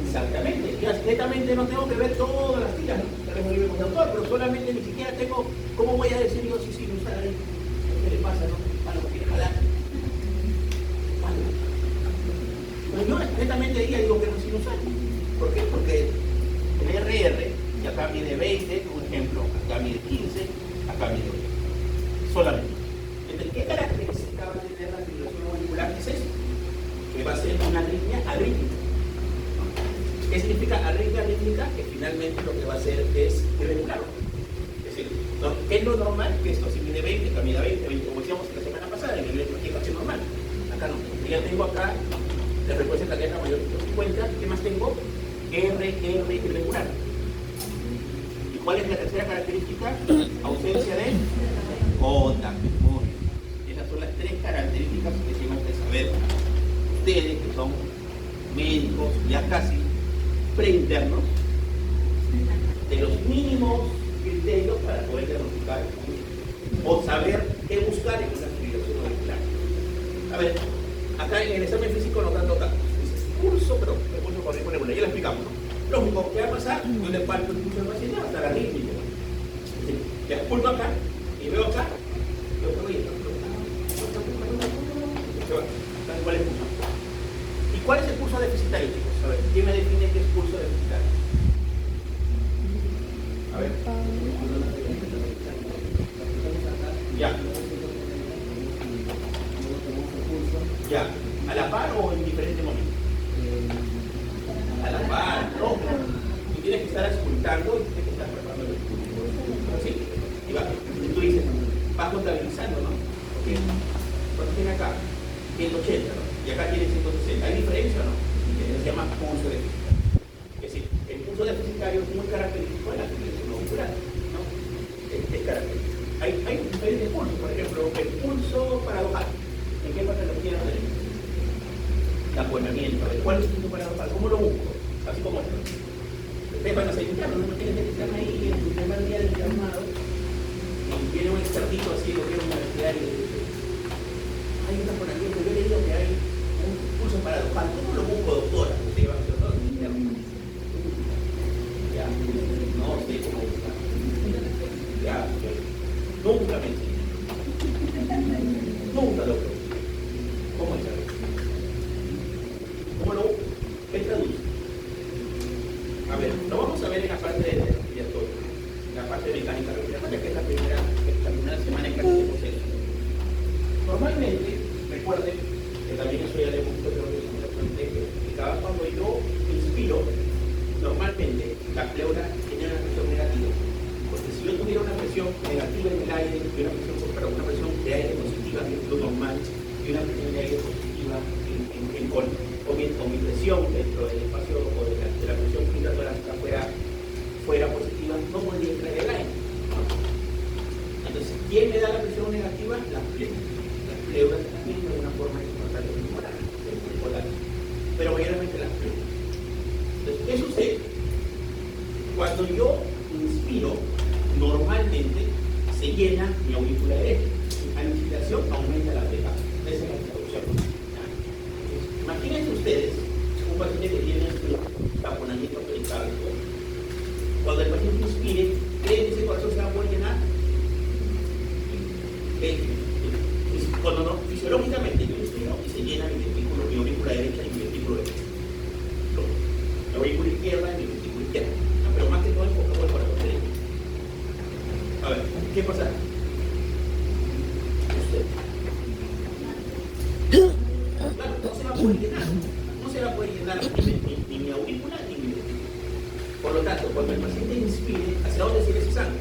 Exactamente. Ya netamente no tengo que ver todas las tiras, ¿no? Tal vez muy bien con el doctor, pero solamente ni siquiera tengo. ¿Cómo voy a decir yo si sinusal? ¿Qué le pasa, no? Bueno, quiere jalar. Pues yo netamente digo que no es sinusal. ¿Por qué? Porque el RR, y acá mide 20, un ejemplo, acá mide 15, acá mide 20. Solamente. Entonces, ¿qué característica va a tener la fibrilación auricular? Es eso, que va a ser una arritmia arrítmica. ¿Qué significa arritmia arrítmica? Que finalmente lo que va a hacer es irregular. Es decir, ¿qué es lo normal? Que esto si mide 20, acá mide 20, como decíamos la semana pasada, en el electrocardiograma normal. Acá no. Ya tengo acá la frecuencia cardíaca mayor de 150. ¿Qué más tengo? RR irregular. ¿Y cuál es la tercera característica? Ausencia de onda. Esas son las tres características que tenemos que saber ustedes, que son médicos ya casi preinternos, de los mínimos criterios para poder diagnosticar o saber qué buscar en una fibrilación auricular. A ver, acá en el examen físico nos dan datos. Pulso, pero el pulso con regular, ya lo explicamos, ¿no? Lo único que va a pasar, yo le palpo el pulso del paciente hasta la rítmica. Le pulpo acá y veo acá, yo te voy a ¿cuál es el pulso? ¿Y cuál es el pulso deficitario, chicos? A ver, ¿quién me define qué es pulso deficitario? A ver. Ya. Ya. ¿A la par o en diferentes momentos? A la par, no. Tú tienes que estar auscultando y tienes que estar preparando el estudio. Sí. Y va. Tú dices, vas contabilizando, ¿no? Ok. ¿Cuánto tiene acá? 180, ¿no? Y acá tiene 160. ¿Hay diferencia o no? Se llama pulso deficitario. Es decir, el pulso deficitario es muy característico de la fibrilación auricular, ¿no? Es característico. Hay diferentes pulsos, por ejemplo, el pulso paradojal. ¿En qué patología lo tenemos? El apoyamiento. ¿Cuál es el pulso paradojal? ¿Cómo lo busco? Así como esto. Ustedes van a ser internos, no tienen que estar ahí en su primer día del llamado y viene un expertito así, lo que es universitario y dice, hay un apoyamiento, yo he leído que hay un pulso paradojal. ¿Cómo lo busco, doctora? Usted va a ser todo interno. Ya, no sé cómo buscar. Ya, nunca me enseñé. Nunca lo creo. ¿Cómo es eso? ¿Cómo lo busco? ¿Qué traduce? A ver, lo vamos a ver en la parte de respiratorio, en la parte de mecánica respiratoria, que es la primera semana en clase de proceso. Normalmente, recuerden, que también eso ya le hemos visto, creo que explicaba, cuando yo inspiro, normalmente la pleura tiene una presión negativa. Porque si yo tuviera una presión negativa en el aire, una presión de aire positiva, que es lo normal, y una presión de aire positiva con mi presión dentro del espacio o de la presión respiratoria fuera positiva, no podría entrar el aire. Entonces, ¿quién me da la presión negativa? Las pleuras. Las pleuras también de una forma importante bipolar, pero mayormente las pleuras. Entonces, ¿qué sucede? Cuando yo inspiro, normalmente se llena mi aurícula derecha. Al inspiración aumenta la pega. Esa es la introducción. Imagínense ustedes un paciente que tiene taponamiento pericárdico. Cuando el paciente inspire, ¿creen que ese corazón se va a poder llenar? Cuando no, fisiológicamente yo inspiro y se llena mi aurícula derecha y mi ventrículo derecho. La aurícula izquierda y mi ventrículo izquierdo. Pero más que todo enfocado al corazón derecho. A ver, ¿qué pasa? Usted. Claro, no se va a poder llenar. No se se va a poder llenar ni mi aurícula ni mi boca. Por lo tanto, cuando el paciente inspire, ¿hacia dónde sigue su sangre?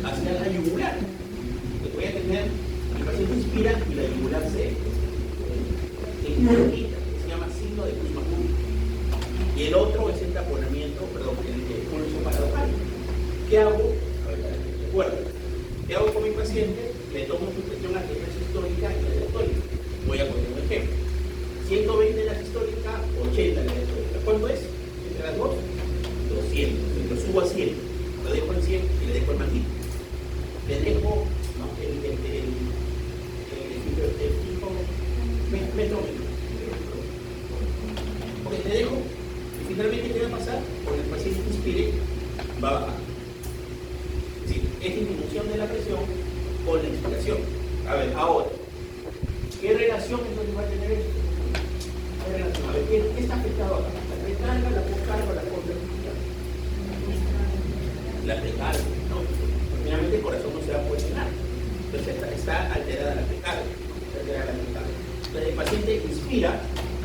Hacia la yugular. Entonces voy a tener, el paciente inspira y la yugular se quita, que se llama signo de Kussmaul. Y el otro es el taponamiento, perdón, el pulso paradojal. ¿Qué hago? A ver, recuerda. ¿Qué hago con mi paciente? Le tomo su presión arterial sistólica y la diastólica. Voy a poner un ejemplo. 120 la sistólica, 80 la diastólica. ¿Cuánto es? Entre las dos, 200. Lo subo a 100. Lo dejo en 100 y le dejo el mantito. Le dejo el fijo metrómetro. Ok, le dejo. Y finalmente, ¿qué va a pasar? Cuando el paciente inspire, va a bajar. Es decir, es disminución de la presión con la inspiración. A ver, ahora, ¿qué relación entonces va a tener esto? ¿Qué relación? A ver, ¿qué está afectado acá? ¿La recarga, la poscarga o la contractura? La recarga, ¿no? Finalmente el corazón no se va a poder llenar. Entonces está alterada la recarga. Entonces el paciente inspira,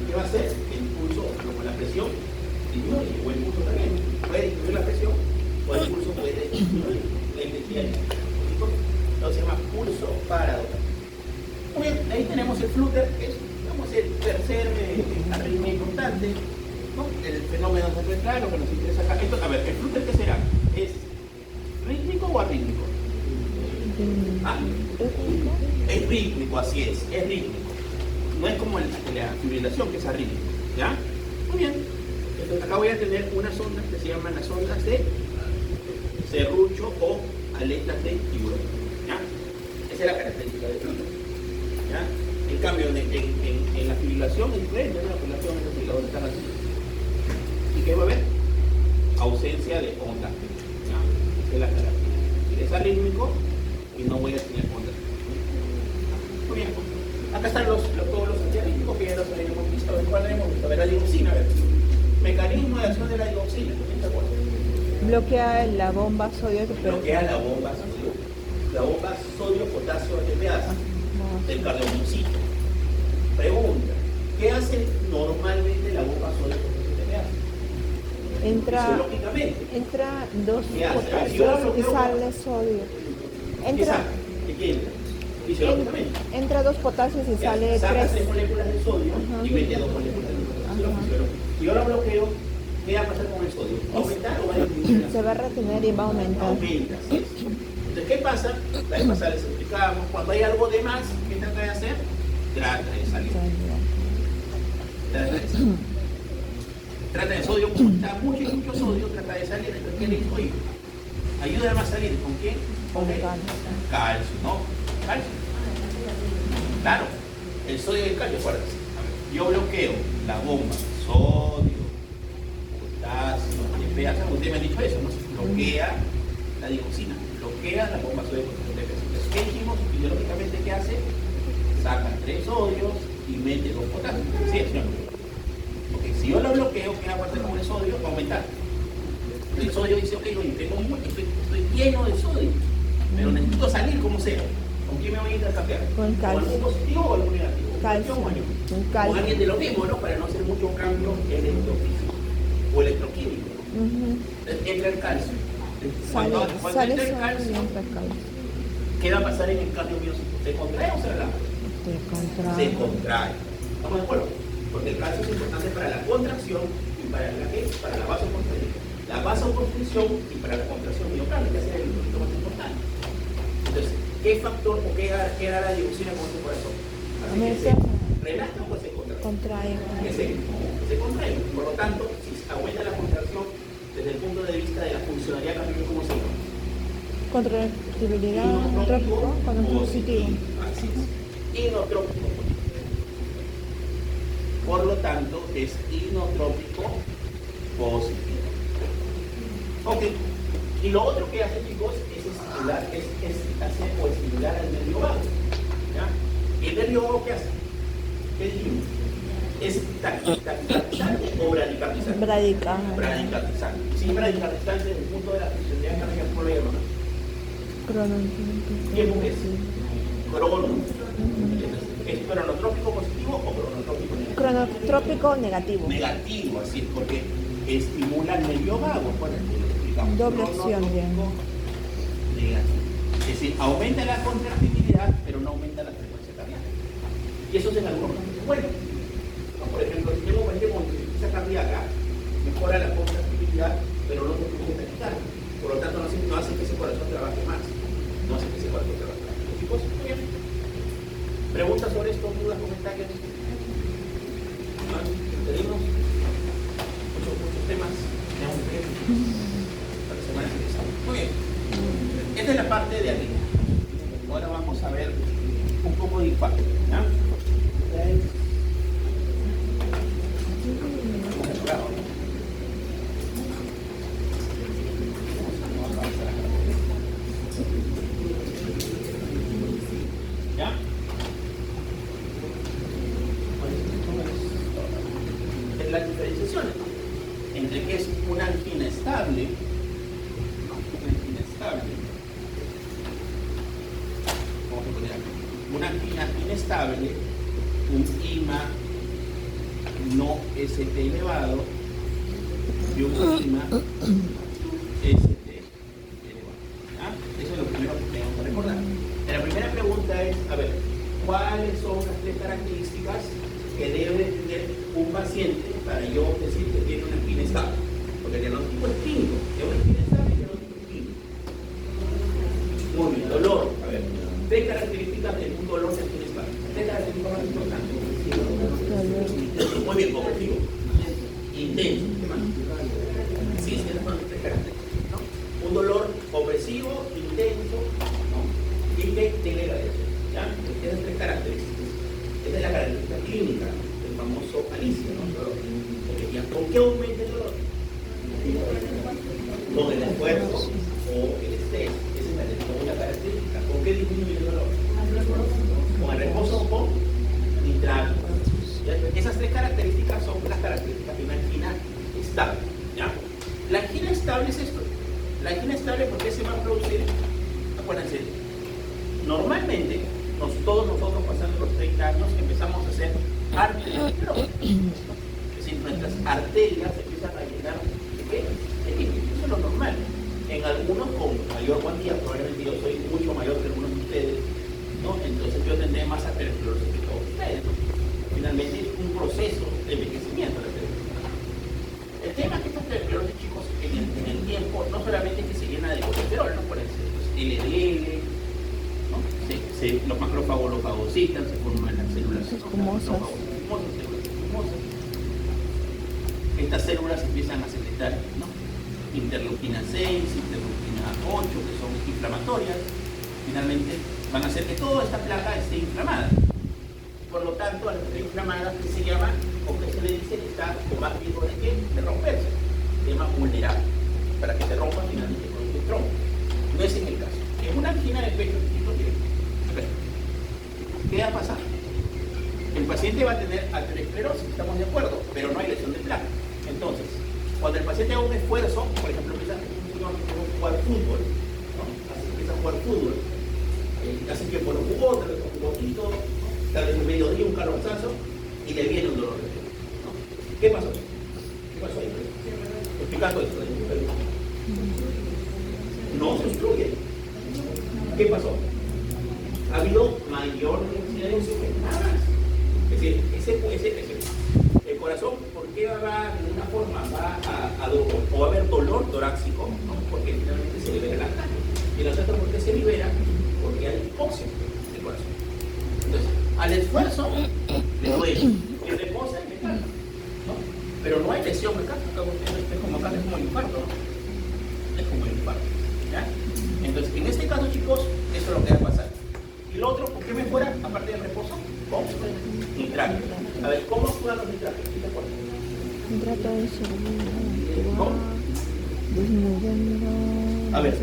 ¿qué va a hacer? El pulso, como la presión, disminuye, o el pulso también. Puede disminuir la presión, o el pulso puede disminuir la intensidad. Entonces se llama pulso paradojal. Muy bien, ahí tenemos el flúter, que es, digamos, el tercer arritmia importante, ¿no? El fenómeno central, lo que nos interesa acá. Entonces, a ver, ¿el flúter qué será? ¿Es rítmico o arrítmico? ¿Ah? Es rítmico, así es rítmico. No es como la fibrilación, que es arrítmico, ¿ya? Muy bien. Entonces acá voy a tener unas ondas que se llaman las ondas de serrucho o aletas de tiburón, ¿ya? Esa es la característica del flúter, ¿ya? En cambio, en la fibrilación es diferente, ¿no? La fibrilación es así, donde están así. ¿Y qué va a haber? Ausencia de ondas, ¿ya? Esa es la característica. Es arrítmico y no voy a tener ondas. Muy bien. Acá están todos los antiarrítmicos que ya los habíamos visto. A ver, ¿cuál hemos visto? A ver, la digoxina, a ver. Mecanismo de acción de la digoxina, ¿quién se acuerda? Bloquea la bomba sodio. Bloquea la bomba sodio. La bomba sodio-potasio ATPase del cardiomiocito. Pregunta, ¿qué hace normalmente la bomba sodio-potasio ATPase? Entra dos potasios y sale sodio. Entra dos potasios y sale saca 3 moléculas de sodio y mete 2 moléculas de potasio. Si yo lo bloqueo, ¿qué va a pasar con el sodio? ¿Va a aumentar o va a disminuir? Se va a retener y va a aumentar. Aumenta, sí. Entonces, ¿qué pasa? La vez pasada les explicábamos, cuando hay algo de más, ¿qué trata de hacer? Trata de salir. Trata de sodio, como está mucho sodio, trata de salir. Entonces, ¿qué le dijo ahí? Ayúdame a salir. ¿Con qué? Con el calcio, ¿no? Calcio. Claro, el sodio y el calcio, acuérdense. Yo bloqueo la bomba, sodio, potasio, ATPase. Ustedes me han dicho eso, ¿no? Bloquea la digoxina, bloquea la bomba sodio potasio ATPase. Entonces, ¿qué dijimos? Fisiológicamente, ¿qué hace? Saca 3 sodios y mete 2 potasios. ¿Sí es cierto? Porque si yo lo bloqueo, ¿qué va a pasar con el sodio? Va a aumentar. El sodio dice, ok, oye, estoy lleno de sodio, pero necesito salir como sea. ¿Con quién me voy a intercambiar? Con calcio. ¿Con algún positivo o algún negativo? Calcio. Con alguien de lo mismo, ¿no? Para no hacer mucho cambio electrofísico o electroquímico. Entonces, entra el calcio. Cuando entra el calcio, ¿qué va a pasar en el cardiomiocito? ¿Se contrae o se relaja? Se contrae. ¿Estamos de acuerdo? Porque el calcio es importante para la contracción y para la vasoconstricción. La vasoconstricción y para la contracción miocárdica, que es el más importante. Entonces, ¿qué factor o qué hará la digoxina con tu corazón? ¿Se relaja o se contrae? Contrae. Se contrae. Por lo tanto, si aumenta la contracción desde el punto de vista de la funcionalidad cardíaca, ¿cómo se llama? Contractibilidad inotrópico positivo. Así es. Inotrópico positivo. Por lo tanto, es inotrópico positivo. Ok. Y lo otro que hace, chicos, es estimular, estimular al nervio vago. ¿Ya? ¿Y el nervio vago qué hace? ¿Qué dijimos? ¿Es taquicardizante o bradicardizante? Bradicardizante. Sí, bradicardizante desde el punto de la funcionalidad cardíaca, ¿cómo lo llamamos? ¿Qué es? Crono. ¿Es cronotrópico positivo o cronotrópico negativo? Cronotrópico negativo. Negativo, así es, porque estimula el nervio vago. Por ejemplo, explicamos. Doble opción, bien. Negativo. Es decir, aumenta la contractibilidad, pero no aumenta la frecuencia cardíaca. Y eso es en algunos casos bueno. Por ejemplo, si tengo cualquier insuficiencia cardíaca, mejora la contractibilidad, pero no se produce taquicardia. Por lo tanto, no hace que ese corazón trabaje más. No hace que ese corazón trabaje más. Chicos, muy bien. ¿Preguntas sobre esto? ¿Dudas, comentarios? Tenemos muchos temas. Para la semana que viene. Muy bien. Esta es la parte de arriba. Ahora vamos a ver un poco de impacto. ¿Ya? ¿Ya? Es la diferenciación entre que es una angina estable, ¿no? Una angina estable. Vamos a poner aquí. Una angina inestable, un IMA no ST elevado y un IMA ST elevado. ¿Ah? Eso es lo primero que tenemos que recordar. La primera pregunta es, a ver, ¿cuáles son las tres características que debe tener un paciente para yo decir que tiene una angina estable? Porque el diagnóstico es clínico, es una angina estable y el diagnóstico es clínico. Muy bien, dolor, a ver, tres características de un dolor de angina estable. Tres características más importantes. Muy bien, opresivo, intenso, ¿qué más? Sí, sí, son tres características, ¿no? Un dolor opresivo, intenso, ¿no? Y que tiene radiación, ¿ya? Esas tres características. Esta es la característica clínica del famoso Alicia, ¿no? ¿Con qué aumenta el dolor? Con el esfuerzo o el estrés. Esa es la segunda característica. ¿Con qué disminuye el dolor? Con el reposo o con nitrato. Esas tres características son las características de una angina estable. ¿Ya? La angina estable es esto. La angina estable, ¿por qué se va a producir? Acuérdense, normalmente todos nosotros pasando los 30 años empezamos a hacer arteriosclerosis. Es decir, nuestras arterias empiezan a llenar de qué? De líquido. Eso es lo normal. En algunos con mayor cuantía, probablemente yo soy mucho mayor que algunos de ustedes, ¿no? Entonces yo tendré más arteriosclerosis que todos ustedes, ¿no? Finalmente es un proceso de envejecimiento de la arteriosclerosis. El tema es que esta arteriosclerosis, chicos, en el tiempo no solamente es que se llena de colesterol, ¿no? Por ejemplo, LDL, ¿no? Los macrófagos lo fagocitan, se forman las células escumosas. Estas células empiezan a secretar, ¿no? Interleuquina 6, interleuquina 8, que son inflamatorias. Finalmente van a hacer que toda esta placa esté inflamada. Por lo tanto, al estar inflamada, ¿qué se llama? O que se le dice que está con más riesgo de qué? De romperse. Se llama vulnerable. Para que se rompa, finalmente produce un trombo. No es en el caso. En una angina de pecho, ¿qué va a pasar? El paciente va a tener arteriosclerosis, estamos de acuerdo, pero no hay lesión de placa. Entonces, cuando el paciente haga un esfuerzo, por ejemplo, empieza a jugar fútbol, ¿no? Así empieza a jugar fútbol, casi que por un jugó, tal vez un poquito, tal vez en mediodía un calorzazo y le viene un dolor de pecho, ¿no? ¿Qué pasó? ¿Qué pasó ahí? Explicando esto. No se obstruye. ¿Qué pasó? Ha habido mayor densidad de oxigenadas. Es decir, el corazón, ¿por qué va de una forma? O va a haber dolor torácico, ¿no? Porque finalmente se libera la sangre. Y los otros, ¿por qué se libera? Porque hay hipoxia del corazón. Entonces, al esfuerzo le duele. Y reposa y me calma, ¿no? Pero no hay lesión mecánica, es como tal, es como el infarto, ¿no? Es como el infarto, ¿ya? Entonces, en este caso, chicos, eso es lo que va a pasar. Y lo otro, ¿por qué mejora, aparte del reposo? Con nitrato. A ver, ¿cómo actúan los nitratos? ¿Sí te acuerdas? Nitrato de sodio. ¿Cómo? A ver,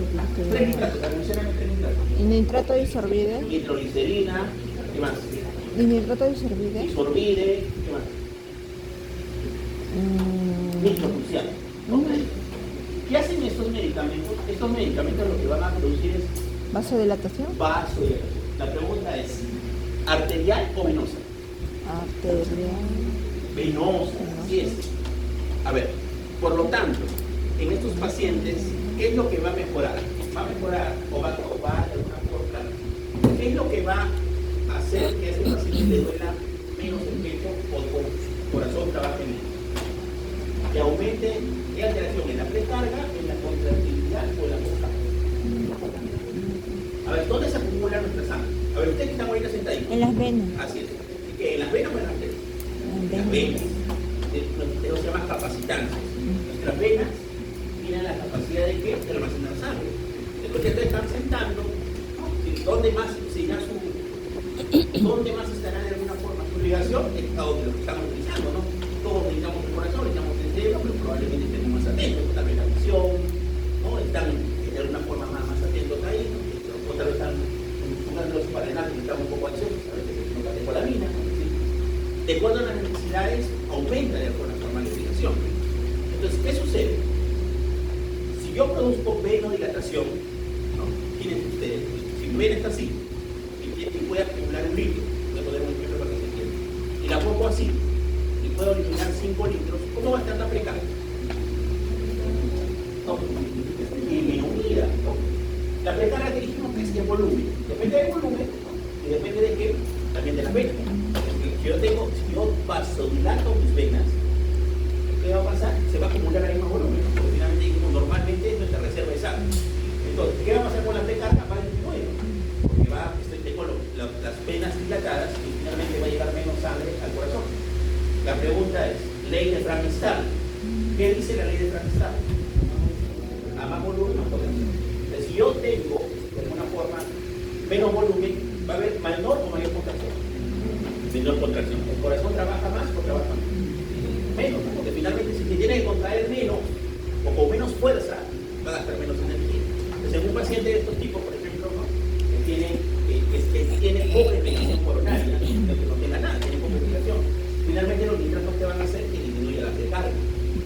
tres nitratos, mencióname tres nitratos. Y nitrato de isorbide. Nitroglicerina, ¿qué más? Y nitrato de isorbide. Isorbide, ¿qué más? Nitrocruciano. Okay. ¿Qué hacen estos medicamentos? Estos medicamentos lo que van a producir es ¿Vasodilatación? vasodilatación. La pregunta es, ¿Arterial o venosa? Arterial. Venosa, así es. A ver, por lo tanto, en estos pacientes, ¿qué es lo que va a mejorar? ¿Va a mejorar o va de alguna forma? ¿Qué es lo que va a hacer que a este paciente le duela menos el pecho o el corazón trabaje menos? Que aumente ¿qué alteración? ¿En la precarga, en la contractilidad o en la postcarga? A ver, ¿dónde se acumula nuestra sangre? A ver, usted que está ahorita sentadito. En las venas. Así es. ¿Que en las venas o en las arterias? En las venas. Eso se llama capacitancia. Nuestras venas tienen la capacidad de ¿qué? De almacenar sangre. Después que ustedes están sentando, ¿no? ¿Dónde más estará de alguna forma su ligación? Es a donde lo que estamos utilizando, ¿no? Todos necesitamos el corazón, necesitamos el cerebro, pero probablemente estemos más atentos, tal vez la visión, ¿no? Están de alguna forma más atentos ahí, ¿no? O tal vez están jugando los parenales, que están un poco ansiosos, a veces no catecolamina, ¿no? ¿Sí? De acuerdo a las necesidades, aumenta de alguna forma la irrigación. Entonces, ¿qué sucede? Si yo produzco venodilatación, ¿no? Fíjense ustedes, si mi vena está así, y puede acumular un litro, voy a poner un ejemplo para que se entienda, y la pongo así, y puedo eliminar 5 litros, ¿cómo va a estar la precarga? No, disminuida, ¿no? La precarga que dijimos que es el volumen, depende del volumen, ¿no? Y depende de qué, también de las venas. Si yo vasodilato mis venas, ¿qué va a pasar? Se va a acumular el mismo volumen, ¿no? Porque finalmente dijimos, normalmente es nuestra reserva de sangre. Entonces, ¿qué va a pasar con la precarga? Va a disminuir, porque tengo las venas dilatadas y finalmente va a llegar menos sangre al corazón. La pregunta es, ley de Frankenstein. ¿Qué dice la ley de Frankenstein? A más volumen, más potencia. Entonces, si yo tengo, de alguna forma, menos volumen, va a haber menor o mayor contracción. Menor contracción. ¿El corazón trabaja más o trabaja menos? Porque finalmente si se tiene que contraer menos o con menos fuerza, va a gastar menos energía. Entonces, en un paciente de estos tipos, por ejemplo, ¿no? que tiene poca irrigación coronaria, que no tenga nada, tiene poca irrigación, finalmente los nitratos que van a hacer es que disminuye la precarga.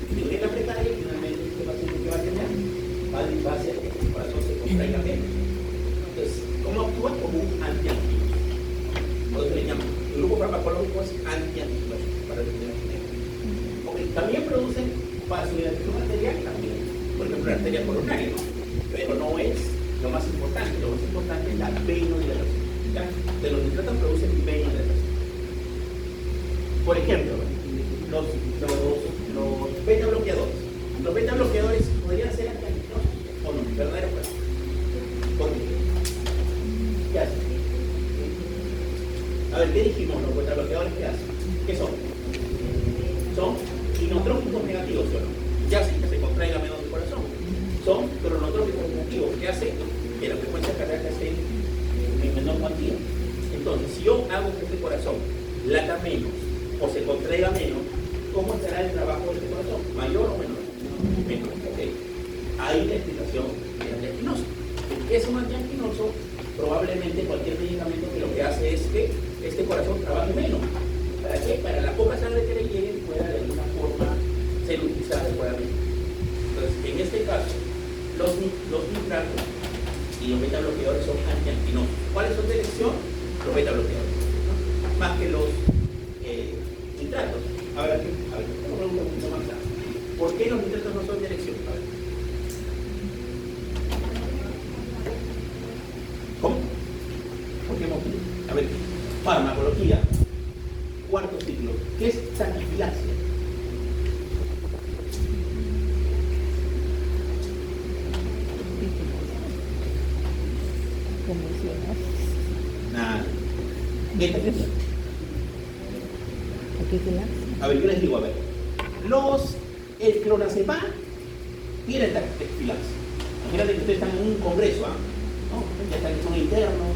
Disminuye la precarga y finalmente este paciente que va a tener va a hacer que el corazón se contraiga menos. Entonces, ¿cómo actúa? Como un antiangiológico. Por eso le llaman. El grupo farmacológico es antiangiológico para el okay. También producen vasodilatación arterial, también, por ejemplo, la arteria coronaria, ¿no? Pero no es lo más importante es la venodilatación. ¿Ya? De los nitratos producen venodilatación. Por ejemplo, los beta bloqueadores. Los beta bloqueadores podrían ser antiangiológicos o no, verdadero pues. ¿Por qué? ¿Qué hacen? A ver, ¿qué dijimos? Los beta bloqueadores, ¿qué hacen? ¿Qué son? Son inotrópicos negativos, ¿sí o no? Ya sí, que se contraiga menos el corazón. Son cronotrópicos negativos, que hacen que la frecuencia cardíaca esté en menor cuantía. Entonces, si yo hago que este corazón lata menos o se contraiga menos, ¿cómo estará el trabajo de este corazón? ¿Mayor o menor? Menor, ok. Ahí la explicación del antianginoso. ¿Qué es un antianginoso? Probablemente cualquier medicamento que lo que hace es que este corazón trabaje menos. ¿Para qué? Para la poca sangre que le llegue pueda de alguna forma ser utilizada adecuadamente. Entonces, en este caso, los nitratos y los beta bloqueadores son antianginosos. ¿Cuáles son de elección? Los beta bloqueadores, ¿no? Más que los nitratos. A ver, una pregunta un poquito más clara. ¿Por qué los nitratos no son de elección? A ver. ¿Cómo? ¿Por qué motivo? A ver, farmacología, cuarto ciclo. ¿Qué es taquifilaxia? Nada. A ver, ¿qué les digo? A ver. El clonazepam tiene taquifilaxia. Imagínate que ustedes están en un congreso, ¿no? Ya están, son internos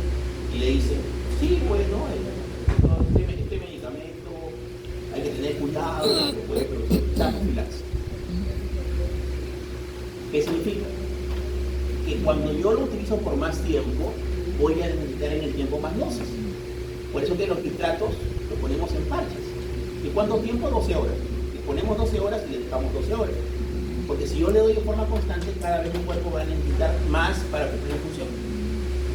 y le dicen, sí, pues, ¿no? Este medicamento hay que tener cuidado porque puede producir taquifilaxia. ¿Qué significa? Que cuando yo lo utilizo por más tiempo, voy a necesitar en el tiempo más dosis. Por eso que los nitratos lo ponemos en parches. ¿Y cuánto tiempo? 12 horas. Le ponemos 12 horas y le dejamos 12 horas. Porque si yo le doy de forma constante, cada vez mi cuerpo va a necesitar más para cumplir la función.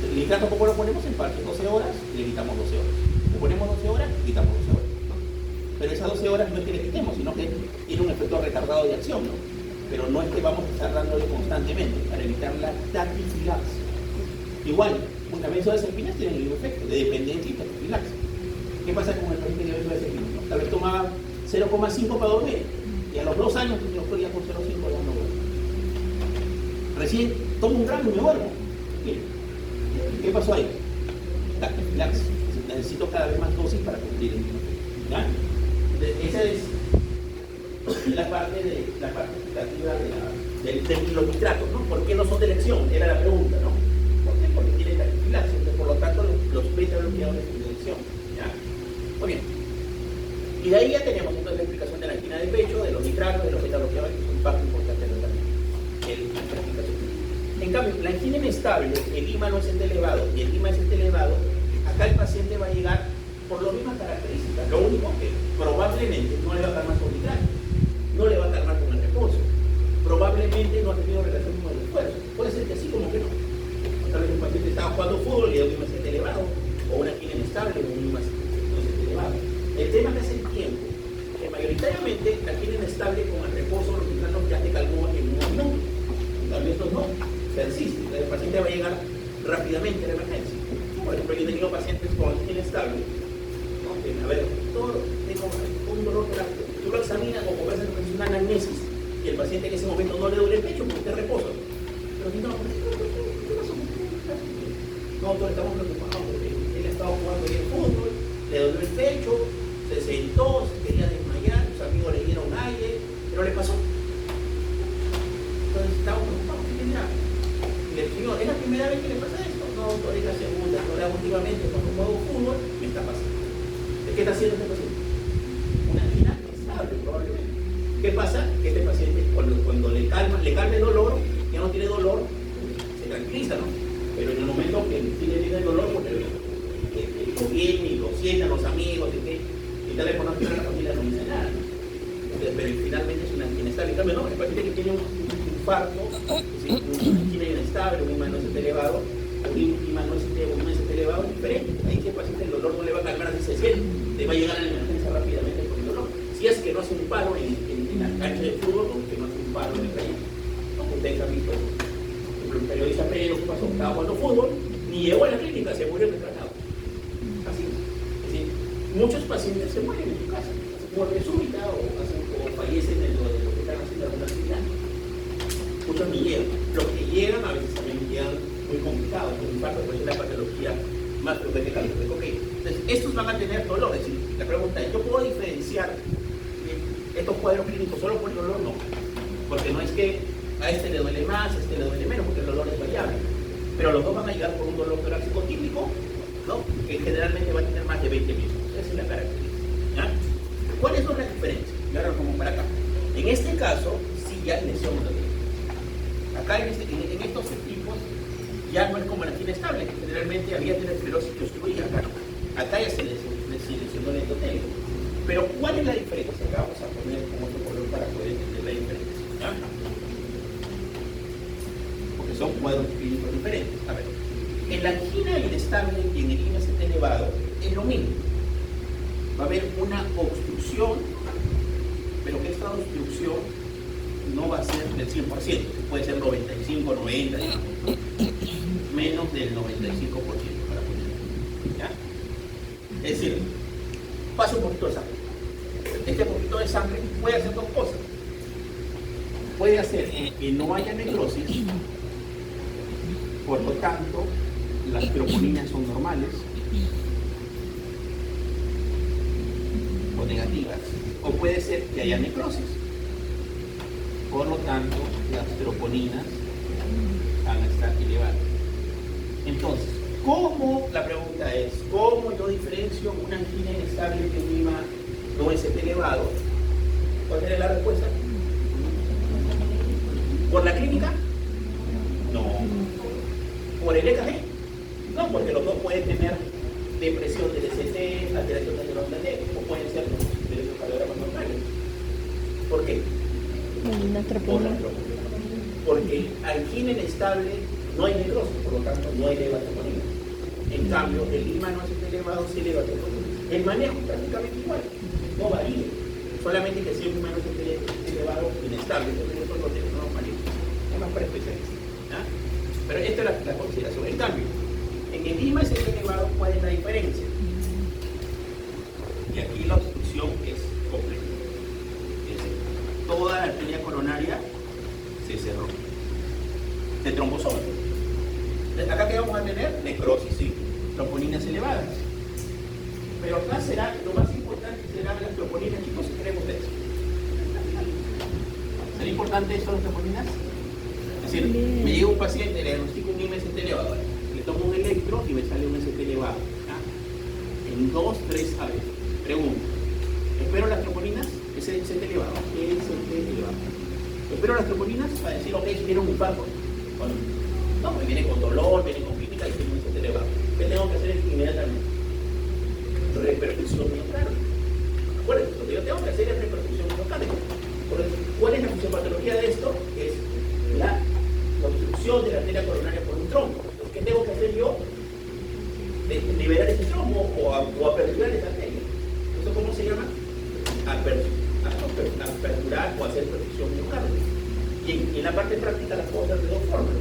El nitrato, ¿cómo lo ponemos en parches? 12 horas y le quitamos 12 horas. ponemos 12 horas, quitamos 12 horas, ¿no? Pero esas 12 horas no es que le quitemos, sino que tiene un efecto retardado de acción, ¿no? Pero no es que vamos a estar dándole constantemente para evitar la tachyfilaxia. Igual, una benzodiazepinas tiene el mismo efecto de dependencia y tachyfilaxia. ¿Qué pasa con el paciente de benzodiazepinas? Tal vez tomaba 0,5 para dormir y a los 2 años el doctor ya con 0,5 ya no duerme. Recién tomo un gramo y me duermo. ¿Qué pasó ahí? Tachyfilaxia. Necesito cada vez más dosis para cumplir el mismo efecto. ¿Ya? Esa es la parte explicativa de los nitratos, ¿no? ¿Por qué no son de elección? Era la pregunta, ¿no? ¿Por qué? Porque tienen tachyfilaxia, entonces por lo tanto los beta bloqueadores son de elección. ¿Ya? Muy bien. Y de ahí ya tenemos entonces la explicación de la angina de pecho, de los nitratos, de los beta bloqueadores, que es un parte importante del tratamiento. En cambio, la angina inestable, el IMA no es elevado y el IMA es elevado, acá el paciente va a llegar por las mismas características. Lo único que probablemente no le va a calmar con nitrato, no le va a calmar con el reposo, probablemente no ha tenido relación con el esfuerzo. Puede ser que sí, como que no. Tal vez el paciente estaba jugando fútbol y el IMA es elevado, o una angina inestable y un IMA no es elevado. El tema es el tiempo, que mayoritariamente la angina inestable con el reposo, los nitratos ya te calmó en un minuto. Tal vez estos no, persiste, el paciente va a llegar rápidamente a la emergencia. Por ejemplo, yo he tenido pacientes con angina inestable, ¿no? A ver, tengo un dolor torácico, tú lo examinas o conversas con una anamnesis y el paciente en ese momento no le duele el pecho porque está reposo. Pero si no, ¿qué pasó? No, todos estamos preocupados porque él ha estado jugando bien fútbol, le dolió el pecho, se sentó, se quería desmayar, sus amigos le dieron aire, pero le pasó. Entonces estamos preocupados, ¿qué tendrá? Y le digo, ¿es la primera vez que le pasa esto? No, doctor, es la segunda, ahora últimamente cuando juego fútbol me está pasando. ¿Qué está haciendo este paciente? Una angina estable probablemente. ¿Qué pasa? Que este paciente cuando le calma el dolor, ya no tiene dolor, se tranquiliza, ¿no? Pero en el momento que tiene el dolor, porque lo viene y lo sientan los amigos, y tal vez cuando tiene la familia no dice nada, ¿no? Pero finalmente es una angina estable. En cambio, no, el paciente que tiene un infarto, una angina inestable, un IMA no es elevado, un IMA no es elevado, es diferente. Ahí sí el paciente el dolor no le va a calmar así se siente, le va a llegar a la emergencia rápidamente con el dolor. Si es que no hace un paro en la cancha de fútbol, o que no hace un paro en el calle. No, ustedes han visto, por ejemplo, el periodista Pedro, ¿qué pasó? Estaba jugando fútbol, ni llegó a la clínica, se murió retratado. Así es. Es decir, muchos pacientes se mueren en su casa, muerte súbita o fallecen en lo que están haciendo alguna actividad. Muchos ni llegan. Los que llegan a veces también llegan muy complicados, por infarto, pues es la patología más frecuente que hay. Okay. Entonces, estos van a tener dolor. Es decir, la pregunta es, ¿yo puedo diferenciar estos cuadros clínicos solo por el dolor? No. Porque no es que a este le duele más, a este le duele menos, porque el dolor es variable. Pero los dos van a llegar por un dolor torácico típico, ¿no? Que generalmente va a tener más de 20 minutos. Esa es la característica. ¿Ya? ¿Cuáles son las diferencias? Y ahora como para acá. En este caso, sí ya hay lesión de acá en estos tipos ya no es como la angina estable, que generalmente había esclerosis que obstruía. Acá ya se lesionó el endotelio. Pero ¿cuál es la diferencia? Acá vamos a poner como otro color para poder entender la diferencia. ¿Ya? Porque son cuadros clínicos diferentes. A ver, en la angina inestable y en el IMS elevado es lo mismo. Va a haber una obstrucción, pero que esta obstrucción no va a ser del 100%, puede ser 95, 90, menos del 95% para ponerlo. ¿Ya? Es decir, pasa un poquito de sangre. Este poquito de sangre puede hacer dos cosas. Puede hacer que no haya necrosis, por lo tanto, las tromboninas son normales o negativas, o puede ser que haya necrosis. Por lo tanto, las troponinas van a estar elevadas. Entonces, la pregunta es, ¿cómo yo diferencio una angina inestable que un IMA no es elevado? ¿Cuál es la respuesta? ¿Por la clínica? No. ¿Por el EKG? No, porque los dos pueden tener depresión del ST, alteración del neuron o pueden ser de los cardiogramas normales. ¿Por qué? Porque angina inestable no hay necrosis, por lo tanto no hay elevatroponina. En cambio, el IMA no es elevado, sí eleva troponina. El manejo es prácticamente igual, no varía, solamente que si es un menos elevado inestable, entonces eso lo tenemos manejo, es más para especialistas. ¿Ah? Pero esta es la consideración. En cambio, en el IMA es elevado, ¿cuál es la diferencia? Y aquí la obstrucción es completa. Es decir, toda la arteria coronaria se cerró. De trombosoma. Acá que vamos a tener necrosis, sí, tromboninas elevadas. Pero acá será, lo más importante será las tromboninas, chicos, ¿qué creen ustedes? ¿Será importante eso de las tromboninas? Es decir, me llega un paciente, le diagnostico un MST elevado, le tomo un electro y me sale un MST elevado. ¿Ah? En 2, 3 aves. Pregunto, ¿espero las tromboninas? Ese MST elevado, MST elevado. ¿Espero las tromboninas? Para decir, ok, si tiene un infarto. No, me viene con dolor, viene con clínica y tiene un MST elevado. ¿Qué tengo que hacer inmediatamente? Repercusión miocárdica. Acuérdense, lo que yo tengo que hacer es repercusión miocárdica. ¿Cuál es la fisiopatología de esto? Es la obstrucción de la arteria coronaria por un trombo. Entonces, ¿qué tengo que hacer yo? Liberar ese trombo o aperturar esa arteria. ¿Eso cómo se llama? Aperturar o hacer perfusión miocárdica. Y en la parte práctica las puedo hacer de dos formas.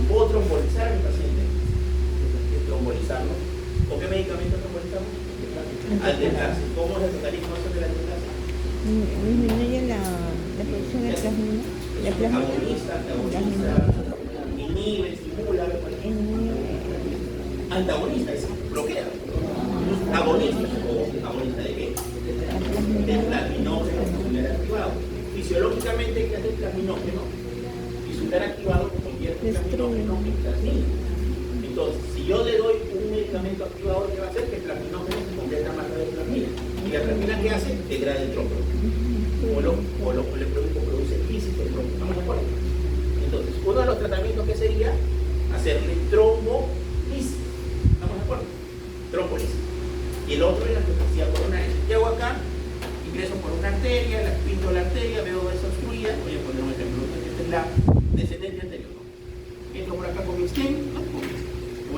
Puedo trombolizar a mi paciente. Trombolizarlo. ¿Con qué medicamento trombolizamos? Alteplase. ¿Cómo es el mecanismo de la alteplase? Disminuye la producción de plasmina. Agoniza, inhibe, estimula. Antagonista, es bloquea. Agonista, o agonista de qué? De plasminógeno tisular activado. Fisiológicamente, ¿qué hace el plasminógeno? Tisular activado convierte el plasminógeno en plasmina. Entonces, si yo le doy un medicamento activador, ¿qué va a hacer? Que el plasminógeno se convierta más rápido en plasmina. ¿Y la plasmina qué hace? Degrada el trombo. O le produce crisis del trombo. ¿Estamos de acuerdo? Entonces, uno de los tratamientos que sería hacerle trombolisis. ¿Estamos de acuerdo? Trombolisis. Y el otro es la angioplastia coronaria. Llego acá, ingreso por una arteria, la pinto la arteria, veo esa obstruida. Voy a poner un ejemplo. Esta es la descendente anterior. Entro por acá con mi stent, como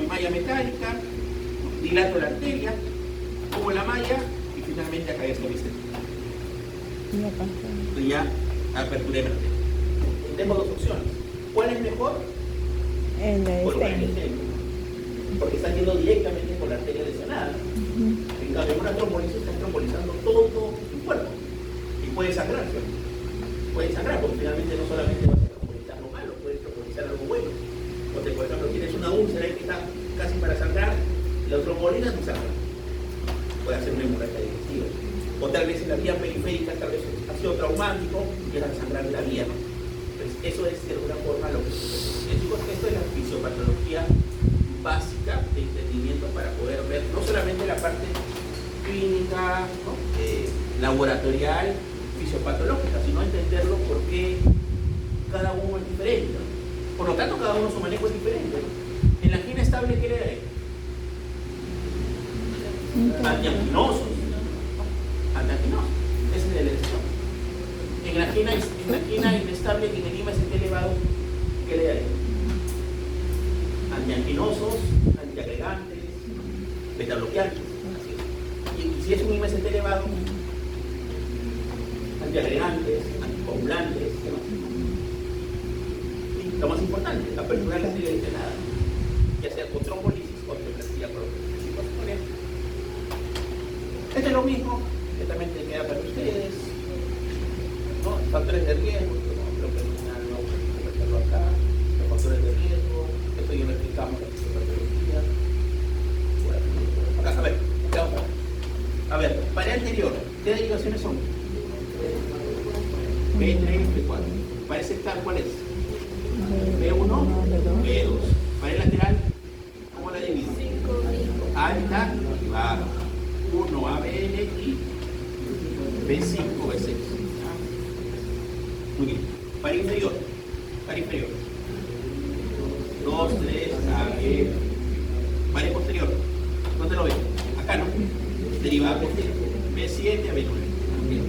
mi malla metálica, dilato la arteria, pongo la malla y finalmente acá ya está mi stent. Entonces ya aperturé la arteria. Tengo dos opciones. ¿Cuál es mejor? Colocar el stent. Porque está yendo directamente por la arteria lesionada. En cambio, una trombolisis está trombolizando todo tu cuerpo. Y puede sangrar, ¿sí? Puede sangrar, porque finalmente no solamente vas a trombolizar lo malo, puedes trombolizar algo bueno. Porque, por ejemplo, tienes una úlcera ahí que está casi para sangrar, la trombolinas no sangra. Puede hacer una hemorragia digestiva. O tal vez en la vía periférica, tal vez ha sido traumático y empieza a sangrar de la vía, ¿no? Entonces, eso es de alguna forma lo que sucede. Esto es la fisiopatología básica de entendimiento para poder ver no solamente la parte clínica, ¿no? Laboratorial, fisiopatológica, sino entenderlo por qué cada uno es diferente, ¿no? Por lo tanto, cada uno su manejo es diferente, ¿no? En la angina estable, ¿qué le daré? Antianginosos, esa es la elección. En la angina inestable, en el IMA elevado, ¿qué le daré? Antianginosos, antiagregantes, betabloqueantes. Y si es un IMST elevado, antiagregantes, anticoagulantes, ¿qué más? Y lo más importante, aperturar la arteria lesionada, ya sea con trombolisis o angioplastia coronaria. Esto es lo mismo que también te queda para ustedes, ¿no? Factores de riesgo, creo que no conversarlo acá, los factores de riesgo. Esto ya lo explicamos en la fisiopatología. Acá, a ver, vamos a ver. A ver, pared anterior, ¿qué derivaciones son? B3, B4. Pared sectar, ¿cuál es? B1, B2. Pared lateral, ¿cómo la divido? Alta y baja. 1, ABL y B5, B6. Muy bien. Pared inferior. Pared inferior. 2, 3, AB. Pared posterior. ¿Dónde lo ven? Acá no. Derivada posterior. B7 a B9. Bien.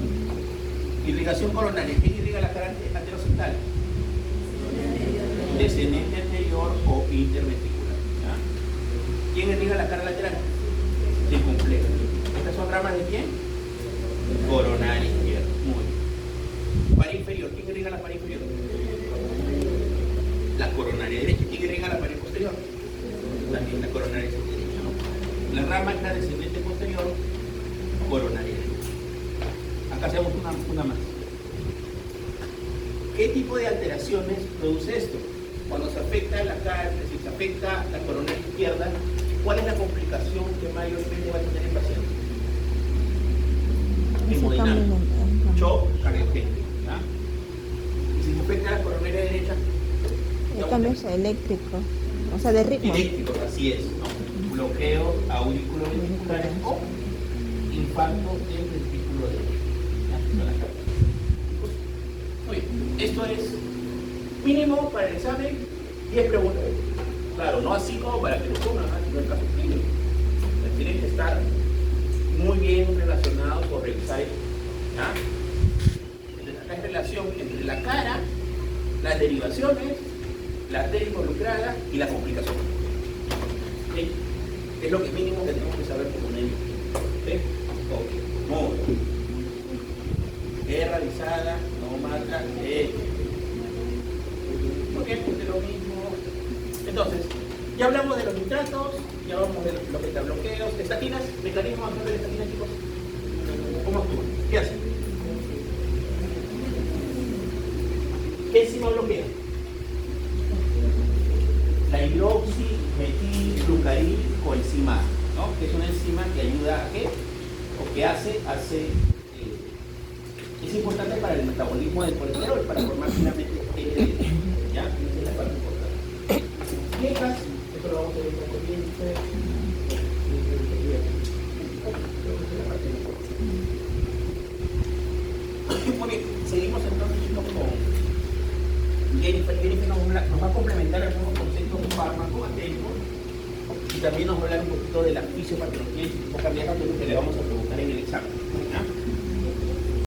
Irrigación coronaria. ¿Quién irriga la cara anterociptal? Descendente anterior o interventricular. ¿Ya? ¿Quién irriga la cara lateral? circunflejo. ¿Estas son ramas de quién? Coronaria izquierda. Muy bien. Par inferior. ¿Quién irriga la par inferior? La coronaria derecha. ¿Quién irriga la pared posterior? También la coronaria derecha, ¿no? La rama es la descendente posterior, coronaria derecha. Acá hacemos una más. ¿Qué tipo de alteraciones produce esto? Cuando se afecta la cara, es decir, se afecta la coronaria izquierda, ¿cuál es la complicación que mayormente va a tener el paciente? Hemodinámico, shock cardiogénico. Y si se afecta la coronaria derecha, el cambio es eléctrico, o sea, de ritmo. Eléctricos, así es, ¿no? Bloqueos auriculoventriculares o infarto del ventrículo derecho. Muy bien, esto es mínimo para el examen, 10 preguntas. Claro, no así como para que lo pongan, sino el caso clínico. Tienen que estar muy bien relacionados por revisar esto. Acá hay relación entre la cara, las derivaciones, la arteria involucrada y la complicación. ¿Sí? Es lo que mínimo que tenemos que saber como médico. ¿Sí? Ok. Muy bien. Guerra avisada, no mata, ok, de lo mismo. Entonces, ya hablamos de los nitratos, ya hablamos de los betabloqueos, estatinas, mecanismo de acción de la estatina, chicos. ¿Cómo actúan? ¿Qué hacen? ¿Qué enzima bloquea? La hidroximetilglucaril coenzima A, ¿no? Que es una enzima que ayuda a qué, o que hace es importante para el metabolismo del colesterol, para formar finalmente LDL, ¿ya? Esa es la parte importante. Quejas, esto lo vamos a ver un poco bien. Muy bien, seguimos entonces chicos con Jennifer. Jennifer nos va a complementar algunos conceptos de fármaco activos y también nos va a hablar un poquito de la fisiopatología y tipo cardíaca, que es lo que le vamos a preguntar en el examen, ¿ya?